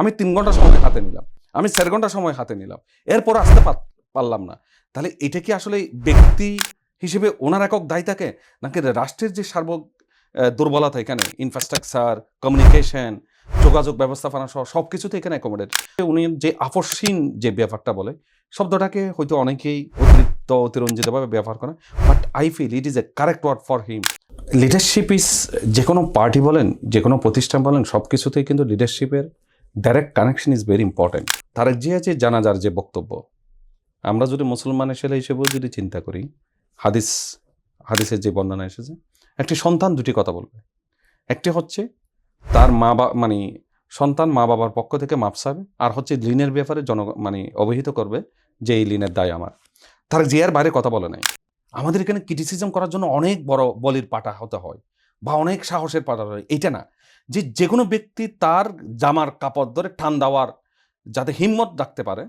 আমি 3 ঘন্টা সময় হাতে নিলাম, আমি 4 ঘন্টা সময় হাতে নিলাম, এরপর আসতে পারলাম না। তাহলে এটা কি আসলে ব্যক্তি হিসেবে ওনার একক দায়ী থাকে, নাকি রাষ্ট্রের যে দুর্বলতা এখানে ইনফ্রাস্ট্রাকচার, কমিউনিকেশন, যোগাযোগ ব্যবস্থাপনা সহ সব কিছুতে এখানে অ্যাকোমোডেট। উনি যে আপসহীন যে ব্যাপারটা বলে, শব্দটাকে হয়তো অনেকেই অতিরঞ্জিতভাবে ব্যবহার করে, but I feel it is a correct word for him. Leadership is, যে কোনো পার্টি বলেন, যে কোনো প্রতিষ্ঠান বলেন, সব কিছুতেই কিন্তু লিডারশিপের direct connection is very important. Tarek Zia যে জানাজার যে বক্তব্য, আমরা যদি মুসলমান ছেলে হিসেবেও যদি চিন্তা করি, হাদিসের যে বর্ণনা এসেছে, একটি সন্তান দুটি কথা বলবে। একটি হচ্ছে তার সন্তান মা বাবার পক্ষ থেকে মাপ চাবে, আর হচ্ছে ঋণের ব্যাপারে অবহিত করবে যে এই ঋণের দায় আমার। তারেক জিয়ার বাইরে কথা বলে নাই। আমাদের এখানে ক্রিটিসিজম করার জন্য অনেক বড় বলির পাটা হতে হয় বা অনেক সাহসের পাটা হয়, এইটা না। যে কোনো ব্যক্তি তার জামার কাপড় ধরে টান দেওয়ার যাতে হিম্মত রাখতে পারে,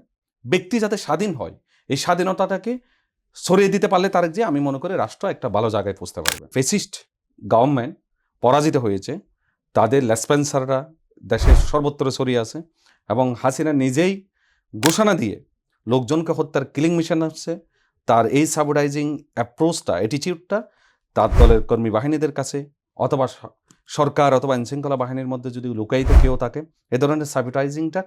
ব্যক্তি যাতে স্বাধীন হয়, এই স্বাধীনতাটাকে সরিয়ে দিতে পারলে তারেক জিয়া, আমি মনে করি রাষ্ট্র একটা ভালো জায়গায় পৌঁছতে পারবে। ফেসিস্ট গভর্নমেন্ট পরাজিত হয়েছে, তাদের লেসপেন্সাররা দেশের সর্বত্র ছড়িয়ে আছে, এবং হাসিনা নিজেই ঘোষণা দিয়ে লোকজনকে হত্যার কিলিং মিশন আসছে। তার এই সাবডাইজিং অ্যাপ্রোচটা, অ্যাটিটিউডটা তার দলের কর্মী বাহিনীদের কাছে অথবা সরকার অথবা আইনশৃঙ্খলা বাহিনীর মধ্যে যদি লুকায়িত কেউ থাকে, এ ধরনের সাবটাইজিংটা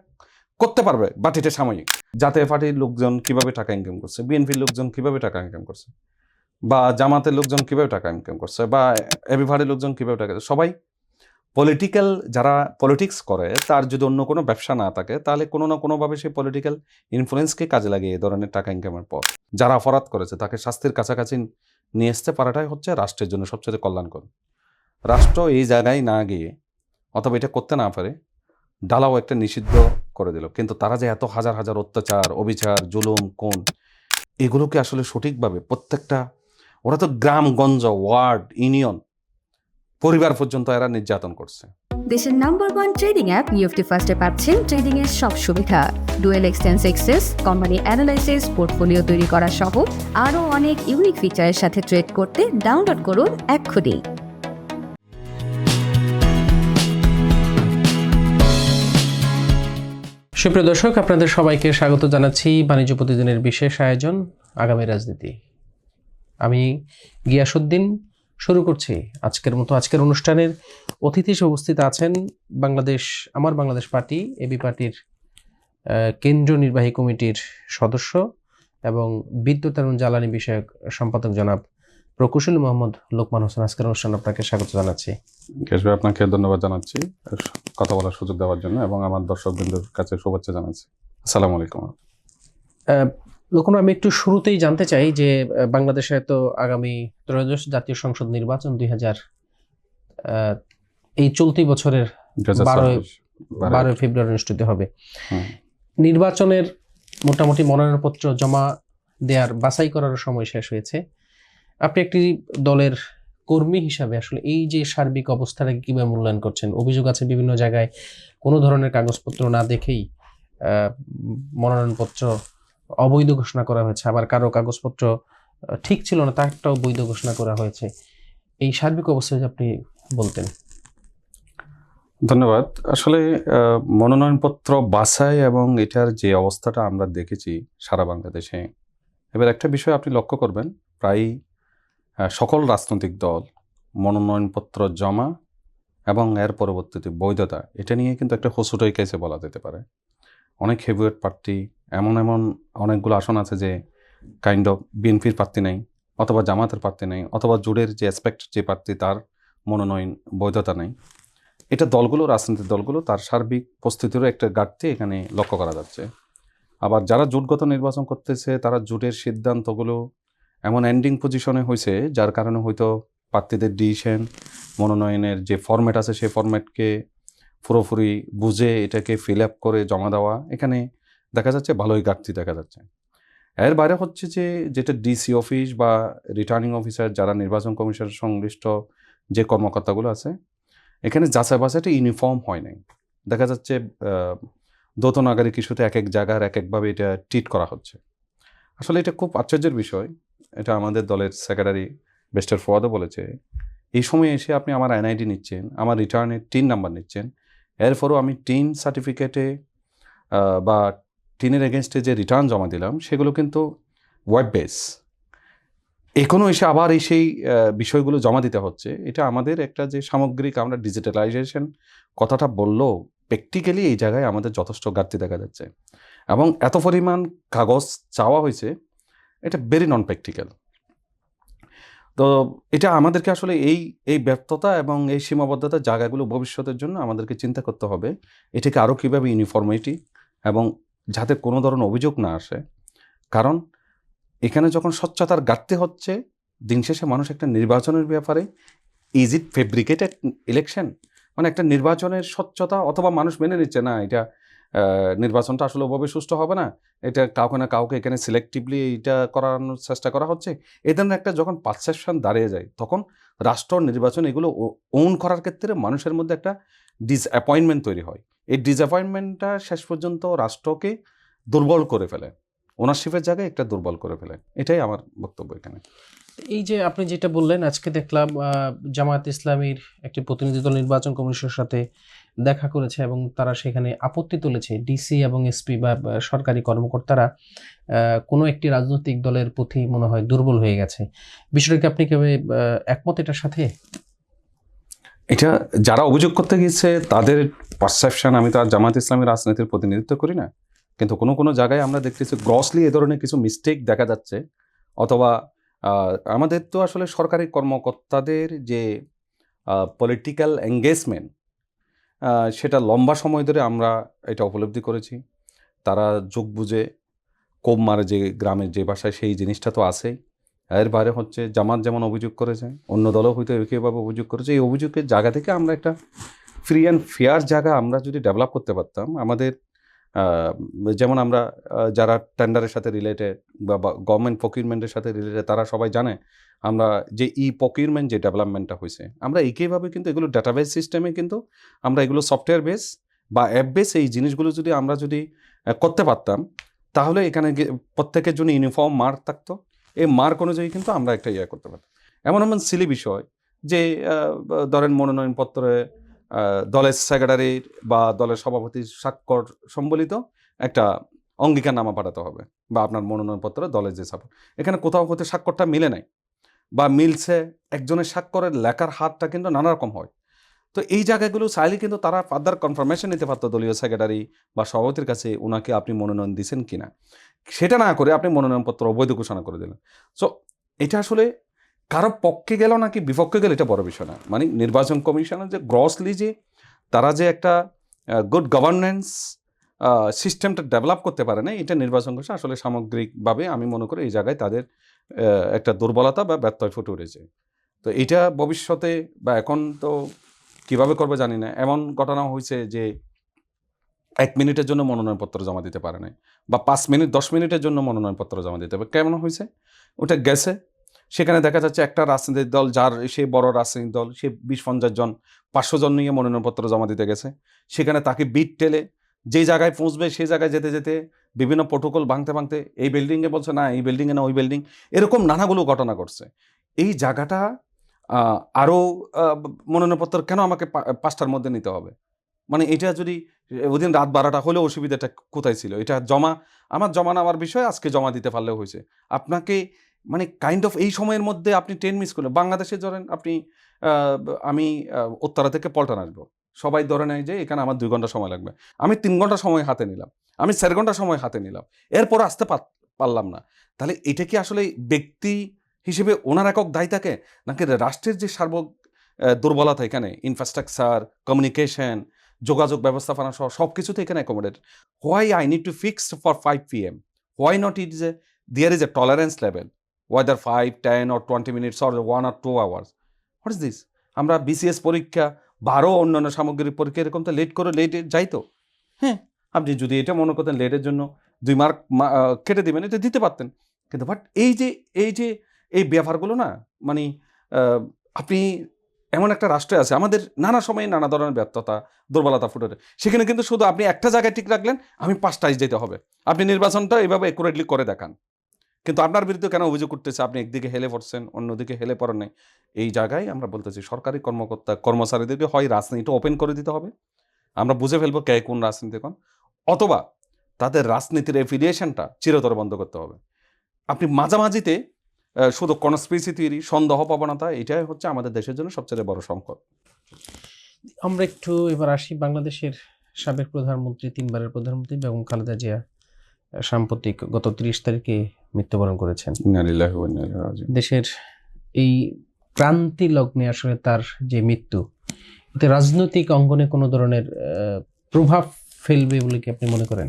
করতে পারবে, বাট এটা সাময়িক। জাতীয় পার্টির লোকজন কিভাবে টাকা ইনকাম করছে, বিএনপির লোকজন কিভাবে টাকা ইনকাম করছে, বা জামাতের লোকজন কিভাবে টাকা ইনকাম করছে, বা এবি পার্টির লোকজন কিভাবে টাকা, সবাই পলিটিক্যাল, যারা পলিটিক্স করে, তার যদি অন্য কোনো ব্যবসা না থাকে, তাহলে কোনো না কোনোভাবে সেই পলিটিক্যাল ইনফ্লুয়েন্সকে কাজে লাগিয়ে এই ধরনের টাকা ইনকামের পর যারা অপরাধ করেছে তাকে শাস্তির কাছাকাছি নিয়ে আসতে পারাটাই হচ্ছে রাষ্ট্রের জন্য সবচেয়ে কল্যাণকর। রাষ্ট্র এই জায়গায় না গিয়ে, অথবা এটা করতে না পারে, ডালাও একটা নিষিদ্ধ করে দিল, কিন্তু তারা যে এত হাজার হাজার অত্যাচার, অবিচার, জুলুম, কোন এগুলোকে আসলে সঠিকভাবে প্রত্যেকটা, ওরা তো গ্রামগঞ্জ, ওয়ার্ড, ইউনিয়ন, পরিবার পর্যন্ত এরা নির্যাতন করছে। দেশের নাম্বার 1 ট্রেডিং অ্যাপ নিফটি ফার্স্টে পাচ্ছেন ট্রেডিং এর সব সুবিধা, dual exchange access, company analysis, portfolio তৈরি করা সহ আরও অনেক ইউনিক ফিচারের সাথে ট্রেড করতে ডাউনলোড করুন এক্ষুনি। সুপ্রিয় দর্শক, আপনাদের সবাইকে স্বাগত জানাচ্ছি বাণিজ্য প্রতিদিনের বিশেষ আয়োজন আগামী রাজনীতি। আমি গিয়াসউদ্দিন শুরু করছি আজকের অনুষ্ঠানের অতিথি হিসেবে উপস্থিত আছেন আমার বাংলাদেশ পার্টি, এবি পার্টির কেন্দ্রীয় নির্বাহী কমিটির সদস্য এবং বিদ্যুৎ এবং জ্বালানি বিষয়ক সম্পাদক জনাব প্রকৌশলী মোহাম্মদ লোকমান হোসেন। আজকের অনুষ্ঠানে আপনাকে স্বাগত জানাচ্ছি। আপনাকে ধন্যবাদ জানাচ্ছি কথা বলার সুযোগ দেওয়ার জন্য, এবং আমার দর্শকবৃন্দের কাছে শুভেচ্ছা জানাচ্ছি। আসসালামু আলাইকুম। লোকমান, আমি একটু শুরুতেই জানতে চাই যে বাংলাদেশে তো আগামী ত্রয়োদশ জাতীয় সংসদ নির্বাচন 2000 এই চলতি বছরের 12 ফেব্রুয়ারি অনুষ্ঠিত হবে। নির্বাচনের মোটামুটি মনোনয়নপত্র জমা দেওয়ার, বাছাই করার সময় শেষ হয়েছে। আপনি একটি দলের কর্মী হিসাবে আসলে এই যে সার্বিক অবস্থাটাকে কিভাবে মূল্যায়ন করছেন? অভিযোগ আছে বিভিন্ন জায়গায় কোনো ধরনের কাগজপত্র না দেখেই মনোনয়নপত্র অবৈধ ঘোষণা করা হয়েছে, আবার কারো কাগজপত্র ঠিক ছিল না, তারটাও বৈধ ঘোষণা করা হয়েছে। এই সার্বিক অবস্থা যদি আপনি বলতেন। ধন্যবাদ। আসলে মনোনয়নপত্র বাছাই এবং এটার যে অবস্থাটা আমরা দেখেছি সারা বাংলাদেশে, এবার একটা বিষয় আপনি লক্ষ্য করবেন, প্রায় সকল রাজনৈতিক দল মনোনয়নপত্র জমা এবং এর পরবর্তীতে বৈধতা, এটা নিয়ে কিন্তু একটা হসুটই কেসে বলা যেতে পারে। অনেক হেভিওয়েট প্রার্থী, এমন অনেকগুলো আসন আছে যে কাইন্ড অফ বিএনপির প্রার্থী নেই, অথবা জামাতের প্রার্থী নেই, অথবা জোটের যে অ্যাসপেক্ট যে প্রার্থী তার মনোনয়ন বৈধতা নেই। এটা রাজনৈতিক দলগুলো তার সার্বিক প্রস্তুতিরও একটা ঘাটতি এখানে লক্ষ্য করা যাচ্ছে। আবার যারা জোটগত নির্বাচন করতেছে, তারা জোটের সিদ্ধান্তগুলো এমন এন্ডিং পজিশনে হয়েছে, যার কারণে হয়তো প্রার্থীদের ডিসিশন, মনোনয়নের যে ফরম্যাট আছে সেই ফরম্যাটকে পুরোপুরি বুঝে এটাকে ফিল আপ করে জমা দেওয়া, এখানে দেখা যাচ্ছে ভালোই ঘাটতি দেখা যাচ্ছে। এর বাইরে হচ্ছে যেটা ডিসি অফিস বা রিটার্নিং অফিসার, যারা নির্বাচন কমিশনের সংশ্লিষ্ট যে কর্মকর্তাগুলো আছে, এখানে যাচাই বাছাইটা ইউনিফর্ম হয় নাই। দেখা যাচ্ছে দ্বৈত নাগরিক ইস্যুতে এক এক জায়গার এক একভাবে এটা ট্রিট করা হচ্ছে। আসলে এটা খুব আশ্চর্যের বিষয়। এটা আমাদের দলের সেক্রেটারি বেস্টার ফোয়াদও বলেছে, এই সময় এসে আপনি আমার এনআইডি নিচ্ছেন, আমার রিটার্নের 3 নাম্বার নিচ্ছেন, এরপরও আমি টিন সার্টিফিকেটে বা টিনের এগেনস্টে যে রিটার্ন জমা দিলাম সেগুলো কিন্তু ওয়েব বেস। এখনও এসে আবার এই সেই বিষয়গুলো জমা দিতে হচ্ছে। এটা আমাদের একটা যে সামগ্রিক আমরা ডিজিটালাইজেশন কথাটা বললেও প্র্যাকটিক্যালি এই জায়গায় আমাদের যথেষ্ট ঘাটতি দেখা যাচ্ছে এবং এত পরিমাণ কাগজ চাওয়া হয়েছে, এটা ভেরি নন প্র্যাকটিক্যাল। তো এটা আমাদেরকে আসলে এই ব্যর্থতা এবং এই সীমাবদ্ধতার জায়গাগুলো ভবিষ্যতের জন্য আমাদেরকে চিন্তা করতে হবে এটাকে আরও কীভাবে ইউনিফর্মিটি এবং যাতে কোনো ধরনের অভিযোগ না আসে। কারণ এখানে যখন স্বচ্ছতার ঘাটতি হচ্ছে, দিন শেষে মানুষ একটা নির্বাচনের ব্যাপারে ইজ ইট ফেব্রিকেটেড ইলেকশন, মানে একটা নির্বাচনের স্বচ্ছতা অথবা মানুষ মেনে নিচ্ছে না এটা নির্বাচনটা আসলে ওভাবে সুষ্ঠু হবে না, এটা কাউকে না কাউকে এখানে সিলেক্টিভলি এটা করানোর চেষ্টা করা হচ্ছে। এই ধরনের একটা যখন পারসেপশন দাঁড়িয়ে যায় তখন রাষ্ট্র নির্বাচন এগুলো ওন করার ক্ষেত্রে মানুষের মধ্যে একটা ডিসঅ্যাপয়েন্টমেন্ট তৈরি হয়। এই ডিসঅ্যাপয়েন্টমেন্টটা শেষ পর্যন্ত রাষ্ট্রকে দুর্বল করে ফেলে, ওনারশিপের জায়গায় একটা দুর্বল করে ফেলে। এটাই আমার বক্তব্য এখানে। এই যে আপনি যেটা বললেন, আজকে দেখলাম জামায়াত ইসলামীর একটি প্রতিনিধি দল নির্বাচন কমিশনের সাথে দেখা করেছে এবং তারা সেখানে আপত্তি তুলেছে ডিসি এবং এসপি বা সরকারি কর্মকর্তারা কোনো একটি রাজনৈতিক দলের প্রতি মনে হয় দুর্বল হয়ে গেছে। বিষয়টাকে আপনি কিভাবে একমত এটার সাথে? এটা যারা অভিযোগ করতে গিয়েছে তাদের পারসেপশন, আমি তো আর জামায়াত ইসলামী রাজনীতির প্রতিনিধিত্ব করি না, কিন্তু কোনো কোনো জায়গায় আমরা দেখতেছি গ্রসলি এ ধরনের কিছু মিস্টেক দেখা যাচ্ছে। অথবা আমাদের তো আসলে সরকারি কর্মকর্তাদের যে পলিটিক্যাল এঙ্গেজমেন্ট সেটা লম্বা সময় ধরে আমরা এটা উপলব্ধি করেছি। তারা যোগ বুঝে কোপ মারে যে গ্রামের যে বাসায়, সেই জিনিসটা তো আছেই। এর বাইরে হচ্ছে জামাত যেমন অভিযোগ করেছে, অন্য দলও হয়তো একইভাবে অভিযোগ করেছে। এই অভিযোগের জায়গা থেকে আমরা একটা ফ্রি অ্যান্ড ফেয়ার জায়গা আমরা যদি ডেভেলপ করতে পারতাম, আমাদের যেমন আমরা যারা টেন্ডারের সাথে রিলেটেড বা গভর্নমেন্ট প্রকিউরমেন্টের সাথে রিলেটেড তারা সবাই জানে আমরা যে প্রকিউরমেন্ট যে ডেভেলপমেন্টটা হয়েছে, আমরা একইভাবে কিন্তু এগুলো ডাটাবেস সিস্টেমে কিন্তু আমরা এগুলো সফটওয়্যার বেস বা অ্যাপ বেস এই জিনিসগুলো যদি আমরা যদি করতে পারতাম, তাহলে এখানে প্রত্যেকের জন্য ইউনিফর্ম মার্ক থাকতো। এই মার্ক অনুযায়ী কিন্তু আমরা একটা ইয়ে করতে পারতাম। এমন এমন সিলি বিষয় যে ধরেন মনোনয়নপত্রে দলের সেক্রেটারির বা দলের সভাপতির স্বাক্ষর সম্বলিত একটা অঙ্গীকারনামা পাঠাতে হবে, বা আপনার মনোনয়নপত্র দলের যে সাপোর্ট, এখানে কোথাও হতে স্বাক্ষরটা মিলে নাই বা মিলছে, একজনের স্বাক্ষরের লেখার হাতটা কিন্তু নানা রকম হয়। তো এই জায়গাগুলো চাইলে কিন্তু তারা ফার্দার কনফার্মেশন নিতে পারতো দলীয় সেক্রেটারি বা সভাপতির কাছে, ওনাকে আপনি মনোনয়ন দিয়েছেন কিনা। সেটা না করে আপনি মনোনয়নপত্র অবৈধ ঘোষণা করে দিলেন। সো এটা আসলে কারো পক্ষে গেল নাকি বিপক্ষে গেল এটা বড় বিষয় না। মানে নির্বাচন কমিশনের যে গ্রসলি যে তারা যে একটা গুড গভর্নেন্স সিস্টেমটা ডেভেলপ করতে পারে না, এটা নির্বাচন কমিশন আসলে সামগ্রিকভাবে আমি মনে করি এই জায়গায় তাদের একটা দুর্বলতা বা ব্যত্যয় ফুটে উঠেছে। তো এটা ভবিষ্যতে বা এখন তো কীভাবে করবে জানি না। এমন ঘটনা হয়েছে যে 1 মিনিটের জন্য মনোনয়নপত্র জমা দিতে পারে নাই, বা 5 মিনিট 10 মিনিটের জন্য মনোনয়নপত্র জমা দিতে হবে। কেমন হয়েছে? ওটা গেছে, সেখানে দেখা যাচ্ছে একটা রাজনৈতিক দল, যার সে বড় রাজনৈতিক দল, সে 20-50 জন 500 জন নিয়ে মনোনয়নপত্র জমা দিতে গেছে। সেখানে তাকে বিট টেলে যে জায়গায় পৌঁছবে সেই জায়গায় যেতে যেতে বিভিন্ন প্রোটোকল ভাঙতে ভাঙতে এই বিল্ডিংয়ে বলছে না, এই বিল্ডিংয়ে না, ওই বিল্ডিং, এরকম নানাগুলো ঘটনা ঘটছে। এই জায়গাটা আরও মনোনয়নপত্র কেন আমাকে 5টার মধ্যে নিতে হবে? মানে এটা যদি ওদিন রাত 12টা হলেও অসুবিধাটা কোথায় ছিল? এটা আমার জমা নেওয়ার বিষয়, আজকে জমা দিতে পারলেও হয়েছে। আপনাকে মানে কাইন্ড অফ এই সময়ের মধ্যে আপনি ট্রেন মিস করলেন। বাংলাদেশে ধরেন আপনি আমি উত্তরা থেকে পল্টন আসবো, সবাই ধরে নেয় যে এখানে আমার 2 ঘন্টা সময় লাগবে। আমি 3 ঘন্টা সময় হাতে নিলাম, আমি 4 ঘন্টা সময় হাতে নিলাম, এরপর আসতে পারলাম না। তাহলে এটা কি আসলে ব্যক্তি হিসেবে ওনার একক দায়ী থাকে, নাকি রাষ্ট্রের যে দুর্বলতা এখানে ইনফ্রাস্ট্রাকচার, কমিউনিকেশন, যোগাযোগ ব্যবস্থাপনা সহ সব কিছুতে এখানে accommodate? Why I need to fix for 5 PM? Why not there is a tolerance level, whether 5, 10 or 20 minutes or 1 or 2 hours? What is this? আমরা BCS পরীক্ষা বা আরও অন্যান্য সামগ্রিক পরীক্ষা এরকম তো লেটে যাইতো। হ্যাঁ, আপনি যদি এটা মনে করতেন লেটের জন্য 2 মার্ক কেটে দিবেন, এটা দিতে পারতেন। কিন্তু বাট এই ব্যাপারগুলো না, মানে আপনি এমন একটা রাষ্ট্রে আছে, আমাদের নানা সময়ে নানা ধরনের ব্যর্থতা, দুর্বলতা ফুটে ওঠে। সেখানে কিন্তু শুধু আপনি একটা জায়গায় ঠিক রাখলেন, আমি 5টায় যেতে হবে। আপনি নির্বাচনটা এভাবে অ্যাকুরেটলি করে দেখান, কিন্তু আপনার বিরুদ্ধে কেন অভিযোগ করতেছে আপনি একদিকে হেলে পড়ছেন, অন্যদিকে হেলে পড়েন নাই? এই জায়গায় আমরা বলতেছি সরকারি কর্মচারীদেরকে হয় রাজনীতিটা ওপেন করে দিতে হবে, আমরা বুঝে ফেলবো কে কোন রাজনীতি কোন, অথবা তাদের রাজনীতির এফিলিয়েশনটা চিরতরে বন্ধ করতে হবে। আপনি মাঝামাঝিতে শুধু কনস্পিরেসি থিওরি, সন্দেহ প্রবণতা, এটাই হচ্ছে আমাদের দেশের জন্য সবচেয়ে বড় সংকট। আমরা একটু এবার আসি বাংলাদেশের সাবেক প্রধানমন্ত্রী, 3বারের প্রধানমন্ত্রী বেগম খালেদা জিয়া সাম্প্রতিক গত 30 তারিখে মৃত্যুবরণ করেছেন। ইন্না লিল্লাহি ওয়া ইন্না ইলাইহি রাজিউন। দেশের এই ক্রান্তি লগ্নে আসলে তার যে মৃত্যু, এতে রাজনৈতিক অঙ্গনে কোনো ধরনের প্রভাব ফেলবে বলে কি আপনি মনে করেন?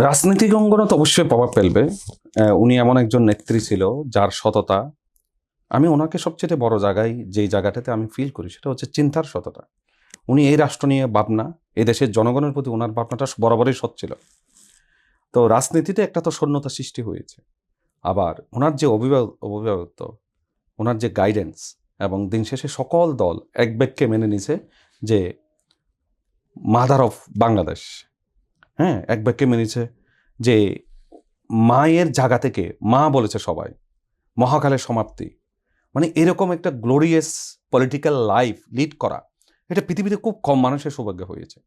রাজনৈতিক অঙ্গনে তো অবশ্যই প্রভাব ফেলবে। উনি এমন একজন নেত্রী ছিল যার সততা, আমি ওনাকে সবচেয়ে বড় জায়গায়, যেই জায়গাটাতে আমি ফিল করি সেটা হচ্ছে চিন্তার সততা। উনি এই রাষ্ট্র নিয়ে ভাবনা, এই দেশের জনগণের প্রতি ওনার ভাবনাটা বরাবরই সৎ ছিল। তো রাজনীতিতে একটা তো শূন্যতা সৃষ্টি হয়েছে, আবার ওনার যে অভিভাবকত্ব, ওনার যে গাইডেন্স, এবং দিন শেষে সকল দল এক বাক্যে মেনে নিছে যে মাদার অফ বাংলাদেশ, হ্যাঁ, এক বাক্যে মেনে নিছে যে মায়ের জায়গা থেকে মা বলেছে সবাই, মহাকালের সমাপ্তি, মানে এরকম একটা গ্লোরিয়াস পলিটিক্যাল লাইফ লিড করা, এটা পৃথিবীতে খুব কম মানুষের সৌভাগ্য হয়েছে।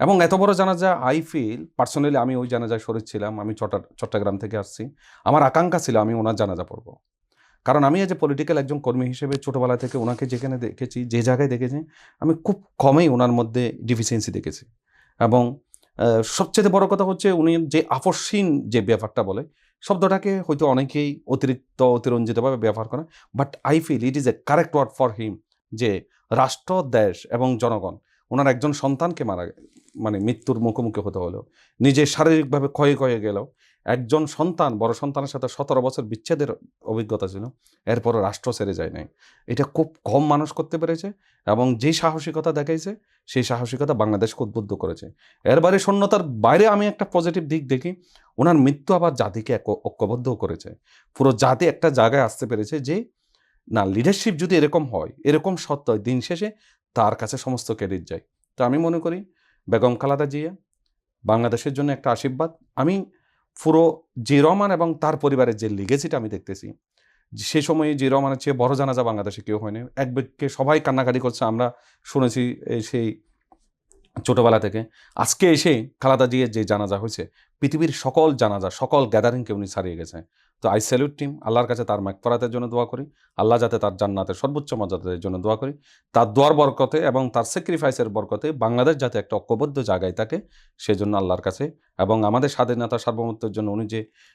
এবং এত বড় জানাজা, আই ফিল পার্সোনালি, আমি ওই জানাজায় শরীর ছিলাম, আমি চট্টগ্রাম থেকে আসছি, আমার আকাঙ্ক্ষা ছিল আমি ওনার জানাজা পড়ব। কারণ আমি যে পলিটিক্যাল একজন কর্মী হিসেবে ছোটোবেলা থেকে ওনাকে যেখানে দেখেছি, যে জায়গায় দেখেছি, আমি খুব কমই ওনার মধ্যে ডিফিসিয়েন্সি দেখেছি। এবং সবচেয়ে বড় কথা হচ্ছে উনি যে আপসহীন যে ব্যাপারটা বলে, শব্দটাকে হয়তো অনেকেই অতিরঞ্জিতভাবে ব্যবহার করে, but I feel it is a correct word for him, যে রাষ্ট্র, দেশ এবং জনগণ, ওনার একজন সন্তানকে মানে মৃত্যুর মুখোমুখি হতে হলো, নিজে শারীরিকভাবে ক্ষয়ে গেল, একজন সন্তান, বড় সন্তানের সাথে 17 বছর বিচ্ছেদের অভিজ্ঞতা ছিল, এরপরও রাষ্ট্র ছেড়ে যায় নাই। এটা খুব কম মানুষ করতে পেরেছে, এবং যেই সাহসিকতা দেখাইছে সেই সাহসিকতা বাংলাদেশকে উদ্বুদ্ধ করেছে। এর বাইরে, শূন্যতার বাইরে আমি একটা পজিটিভ দিক দেখি, ওনার মৃত্যু আবার জাতিকে ঐক্যবদ্ধ করেছে। পুরো জাতি একটা জায়গায় আসতে পেরেছে যে না, লিডারশিপ যদি এরকম হয়, এরকম সত্য হয়, দিন শেষে তার কাছে সমস্ত ক্রেডিট যায়। তো আমি মনে করি বেগম খালেদা জিয়া বাংলাদেশের জন্য একটা আশীর্বাদ। আমি পুরো জি রহমান এবং তার পরিবারের যে লিগেসিটা আমি দেখতেছি, সে সময়ে জি রহমানের চেয়ে বড় জানাজা বাংলাদেশে কেউ হয়নি। এক ব্যক্তিকে সবাই কান্নাকাটি করছে, আমরা শুনেছি সেই ছোটোবেলা থেকে। আজকে এসে খালেদা জিয়ার যে জানাজা হয়েছে, পৃথিবীর সকল জানাজা, সকল গ্যাদারিংকে উনি ছাড়িয়ে গেছে। তো আই স্যালুট টিম, আল্লাহর কাছে তার মাগফিরাতের জন্য দোয়া করি, আল্লাহ যাতে তার জান্নাতের সর্বোচ্চ মর্যাদার জন্য দোয়া করি, তার দোয়ার বরকতে এবং তার স্যাক্রিফাইসের বরকতে বাংলাদেশ যাতে একটা ঐক্যবদ্ধ জায়গায় থাকে, সেজন্য আল্লাহর কাছে, এবং আমাদের স্বাধীনতা সার্বভৌমত্বের জন্য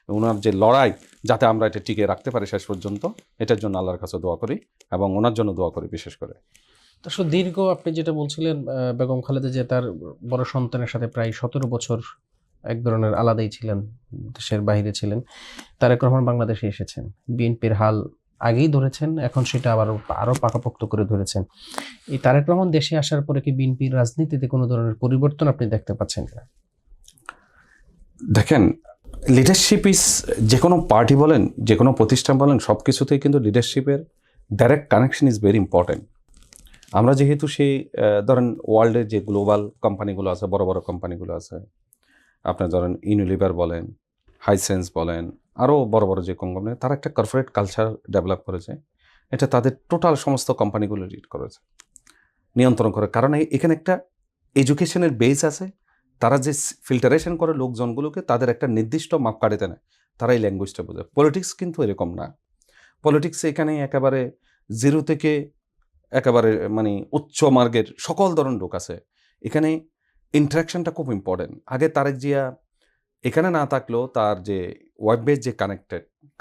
ওনার যে লড়াই, যাতে আমরা এটা টিকে রাখতে পারি শেষ পর্যন্ত, এটার জন্য আল্লাহর কাছে দোয়া করি এবং ওনার জন্য দোয়া করি বিশেষ করে। তো দীর্ঘ, আপনি যেটা বলছিলেন, বেগম খালেদা জিয়া তার বড় সন্তানের সাথে প্রায় 17 বছর এক ধরনের আলাদাই ছিলেন, দেশের বাইরে ছিলেন। তারেক রহমান বাংলাদেশে এসেছেন, বিএনপির হাল আগেই ধরেছেন, এখন সেটা আরো পাকাপোক্ত করে ধরেছেন। এই তারেক রহমান দেশে আসার পরে কি বিএনপির রাজনীতিতে কোনো ধরনের পরিবর্তন আপনি দেখতে পাচ্ছেন কিনা? দেখেন, লিডারশিপ ইজ, যে কোনো পার্টি বলেন, যে কোনো প্রতিষ্ঠান বলেন, সব কিছুতেই কিন্তু লিডারশিপের direct connection is very important. আমরা যেহেতু সেই ধরেন ওয়ার্ল্ডের যে গ্লোবাল কোম্পানিগুলো আছে, বড় বড় কোম্পানিগুলো আছে, আপনার ধরেন ইউনিলিভার বলেন, হাইসেন্স বলেন, আরও বড় বড় যে কোম্পানি, তারা একটা কর্পোরেট কালচার ডেভেলপ করেছে। এটা তাদের টোটাল সমস্ত কোম্পানিগুলো লিড করেছে, নিয়ন্ত্রণ করে। কারণ এখানে একটা এডুকেশনের বেস আছে, তারা যে ফিল্টারেশন করে লোকজনগুলোকে, তাদের একটা নির্দিষ্ট মাপকাঠিতে নেয়, তারা এই ল্যাঙ্গুয়েজটা বোঝে। পলিটিক্স কিন্তু এরকম না। পলিটিক্সে এখানে একেবারে জিরো থেকে একেবারে মানে উচ্চ মার্গের সকল ধরনের লোক আছে। এখানে ইন্টারাকশনটা খুব ইম্পর্টেন্ট। আগে তারেক জিয়া এখানে না থাকলেও তার যে ওয়েব বেস যে